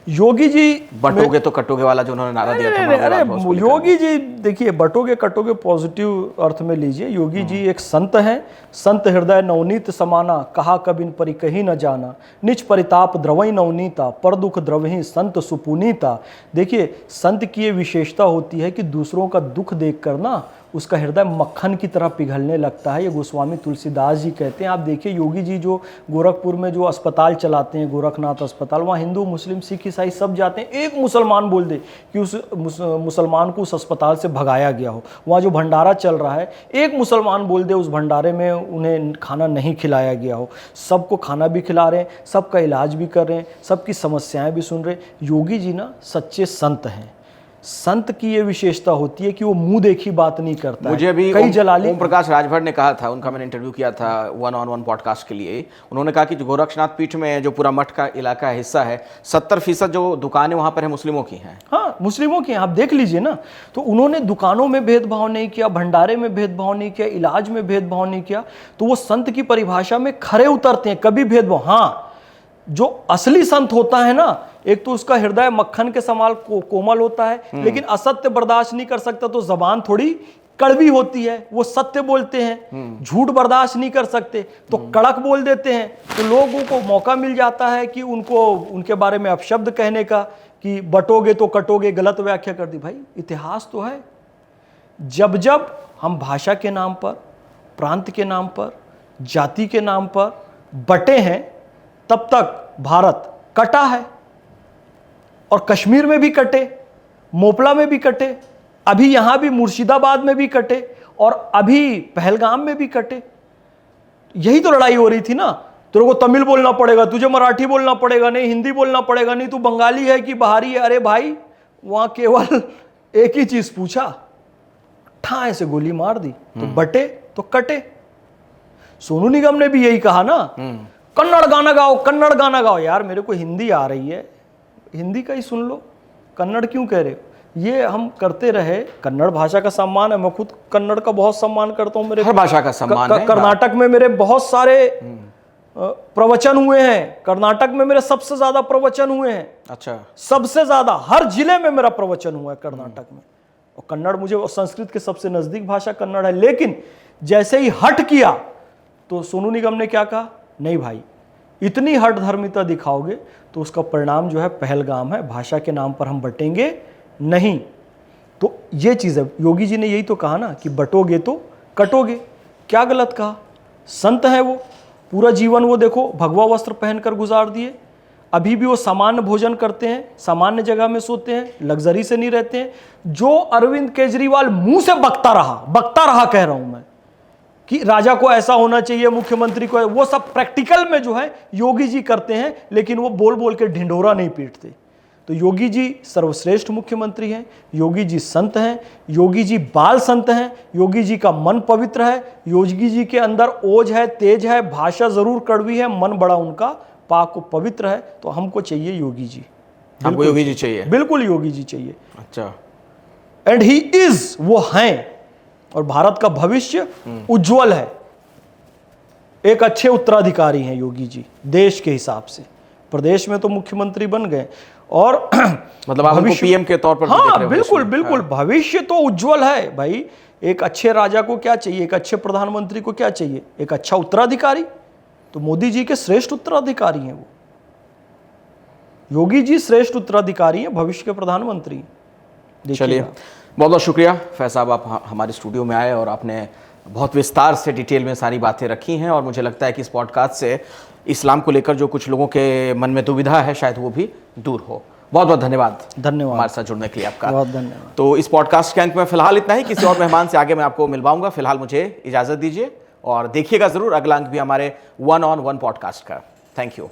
योगी जी बटोगे तो कटोगे वाला जो उन्होंने नारा दिया था, अरे योगी जी देखिए, बटोगे कटोगे पॉजिटिव अर्थ में लीजिए। योगी जी एक संत हैं। संत हृदय नवनीत समाना, कहा कबिन परि कहीं न जाना, निज परिताप द्रवई नवनीता, पर दुख द्रवही संत सुपुनीता। देखिए, संत की ये विशेषता होती है कि दूसरों का दुख देख कर ना उसका हृदय मक्खन की तरह पिघलने लगता है। ये गोस्वामी तुलसीदास जी कहते हैं। आप देखिए, योगी जी जो गोरखपुर में जो अस्पताल चलाते हैं, गोरखनाथ अस्पताल, वहाँ हिंदू मुस्लिम सिख ईसाई सब जाते हैं। एक मुसलमान बोल दे कि उस मुसलमान को उस अस्पताल से भगाया गया हो। वहाँ जो भंडारा चल रहा है, एक मुसलमान बोल दे उस भंडारे में उन्हें खाना नहीं खिलाया गया हो। सबको खाना भी खिला रहे हैं, सबका इलाज भी कर रहे हैं, सबकी समस्याएं भी सुन रहे हैं। योगी जी ना सच्चे संत हैं। संत की ये विशेषता होती है कि वो मुंह देखी बात नहीं करता। मुझे भी कई जलाली ओम प्रकाश राजभर ने कहा था, उनका मैंने इंटरव्यू किया था 1-on-1 पॉडकास्ट के लिए। उन्होंने कहा कि जो गोरक्षनाथ पीठ में जो पूरा मठ का इलाका हिस्सा है, 70% जो दुकानें वहां पर है मुस्लिमों की हैं। हाँ, मुस्लिमों की हैं। आप देख लीजिए ना। तो उन्होंने दुकानों में भेदभाव नहीं किया, भंडारे में भेदभाव नहीं किया, इलाज में भेदभाव नहीं किया। तो वो संत की परिभाषा में खरे उतरते हैं, कभी भेदभाव। हाँ, जो असली संत होता है ना, एक तो उसका हृदय मक्खन के समान कोमल होता है, लेकिन असत्य बर्दाश्त नहीं कर सकता, तो जबान थोड़ी कड़वी होती है। वो सत्य बोलते हैं, झूठ बर्दाश्त नहीं कर सकते तो कड़क बोल देते हैं। तो लोगों को मौका मिल जाता है कि उनको उनके बारे में अपशब्द कहने का, कि बटोगे तो कटोगे, गलत व्याख्या कर दी। भाई, इतिहास तो है, जब जब हम भाषा के नाम पर, प्रांत के नाम पर, जाति के नाम पर बटे हैं, तब तक भारत कटा है। और कश्मीर में भी कटे, मोपला में भी कटे, अभी यहां भी मुर्शिदाबाद में भी कटे, और अभी पहलगाम में भी कटे। यही तो लड़ाई हो रही थी ना। तेरे को तमिल बोलना पड़ेगा, तुझे मराठी बोलना पड़ेगा, नहीं हिंदी बोलना पड़ेगा, नहीं तू बंगाली है कि बाहरी है। अरे भाई, वहां केवल एक ही चीज पूछा, ठाए से गोली मार दी। तो बटे तो कटे। सोनू निगम ने भी यही कहा ना, कन्नड़ गाना गाओ, कन्नड़ गाना गाओ। यार, मेरे को हिंदी आ रही है, हिंदी का ही सुन लो, कन्नड़ क्यों कह रहे हो? ये हम करते रहे। कन्नड़ भाषा का सम्मान है, मैं खुद कन्नड़ का बहुत सम्मान करता हूँ। मेरे हर भाषा का सम्मान है। कर्नाटक में मेरे बहुत सारे प्रवचन हुए हैं। कर्नाटक में मेरे सबसे ज्यादा प्रवचन हुए हैं। अच्छा, सबसे ज्यादा, हर जिले में मेरा प्रवचन हुआ है कर्नाटक में। और कन्नड़ मुझे, संस्कृत के सबसे नजदीक भाषा कन्नड़ है। लेकिन जैसे ही हट किया तो सोनू निगम ने क्या कहा, नहीं भाई, इतनी हट धर्मिता दिखाओगे तो उसका परिणाम जो है पहलगाम है, भाषा के नाम पर हम बटेंगे नहीं। तो ये चीज़ है। योगी जी ने यही तो कहा ना कि बटोगे तो कटोगे। क्या गलत कहा? संत हैं वो, पूरा जीवन वो देखो भगवा वस्त्र पहनकर गुजार दिए, अभी भी वो सामान्य भोजन करते हैं, सामान्य जगह में सोते हैं, लग्जरी से नहीं रहते हैं। जो अरविंद केजरीवाल मुंह से बकता रहा कह रहा हूं मैं कि राजा को ऐसा होना चाहिए, मुख्यमंत्री को, वो सब प्रैक्टिकल में जो है योगी जी करते हैं, लेकिन वो बोल बोल के ढिंढोरा नहीं पीटते। तो योगी जी सर्वश्रेष्ठ मुख्यमंत्री हैं, योगी जी संत हैं, योगी जी बाल संत हैं, योगी जी का मन पवित्र है, योगी जी के अंदर ओज है, तेज है, भाषा जरूर कड़वी है, मन बड़ा उनका पाक पवित्र है। तो हमको चाहिए योगी जी, हमको योगी जी चाहिए, बिल्कुल योगी जी चाहिए। अच्छा, एंड ही इज, वो हैं, और भारत का भविष्य उज्जवल है। एक अच्छे उत्तराधिकारी हैं योगी जी देश के हिसाब से। प्रदेश में तो मुख्यमंत्री बन गए और मतलब आप उनको पीएम के तौर पर भी देख रहे हाँ हो बिल्कुल इसमें? बिल्कुल, भविष्य तो उज्जवल है भाई। एक अच्छे राजा को क्या चाहिए, एक अच्छे प्रधानमंत्री को क्या चाहिए, एक अच्छा उत्तराधिकारी। तो मोदी जी के श्रेष्ठ उत्तराधिकारी हैं वो, योगी जी श्रेष्ठ उत्तराधिकारी हैं, भविष्य के प्रधानमंत्री। चलिए, बहुत बहुत शुक्रिया फैज साहब, आप हमारे स्टूडियो में आए और आपने बहुत विस्तार से डिटेल में सारी बातें रखी हैं। और मुझे लगता है कि इस पॉडकास्ट से इस्लाम को लेकर जो कुछ लोगों के मन में दुविधा है शायद वो भी दूर हो। बहुत बहुत धन्यवाद हमारे साथ जुड़ने के लिए आपका। बहुत धन्यवाद। तो इस पॉडकास्ट के अंक में फिलहाल इतना ही, किसी और मेहमान से आगे मैं आपको मिलवाऊंगा। फिलहाल मुझे इजाज़त दीजिए और देखिएगा ज़रूर अगला अंक भी हमारे 1 on 1 पॉडकास्ट का। Thank you.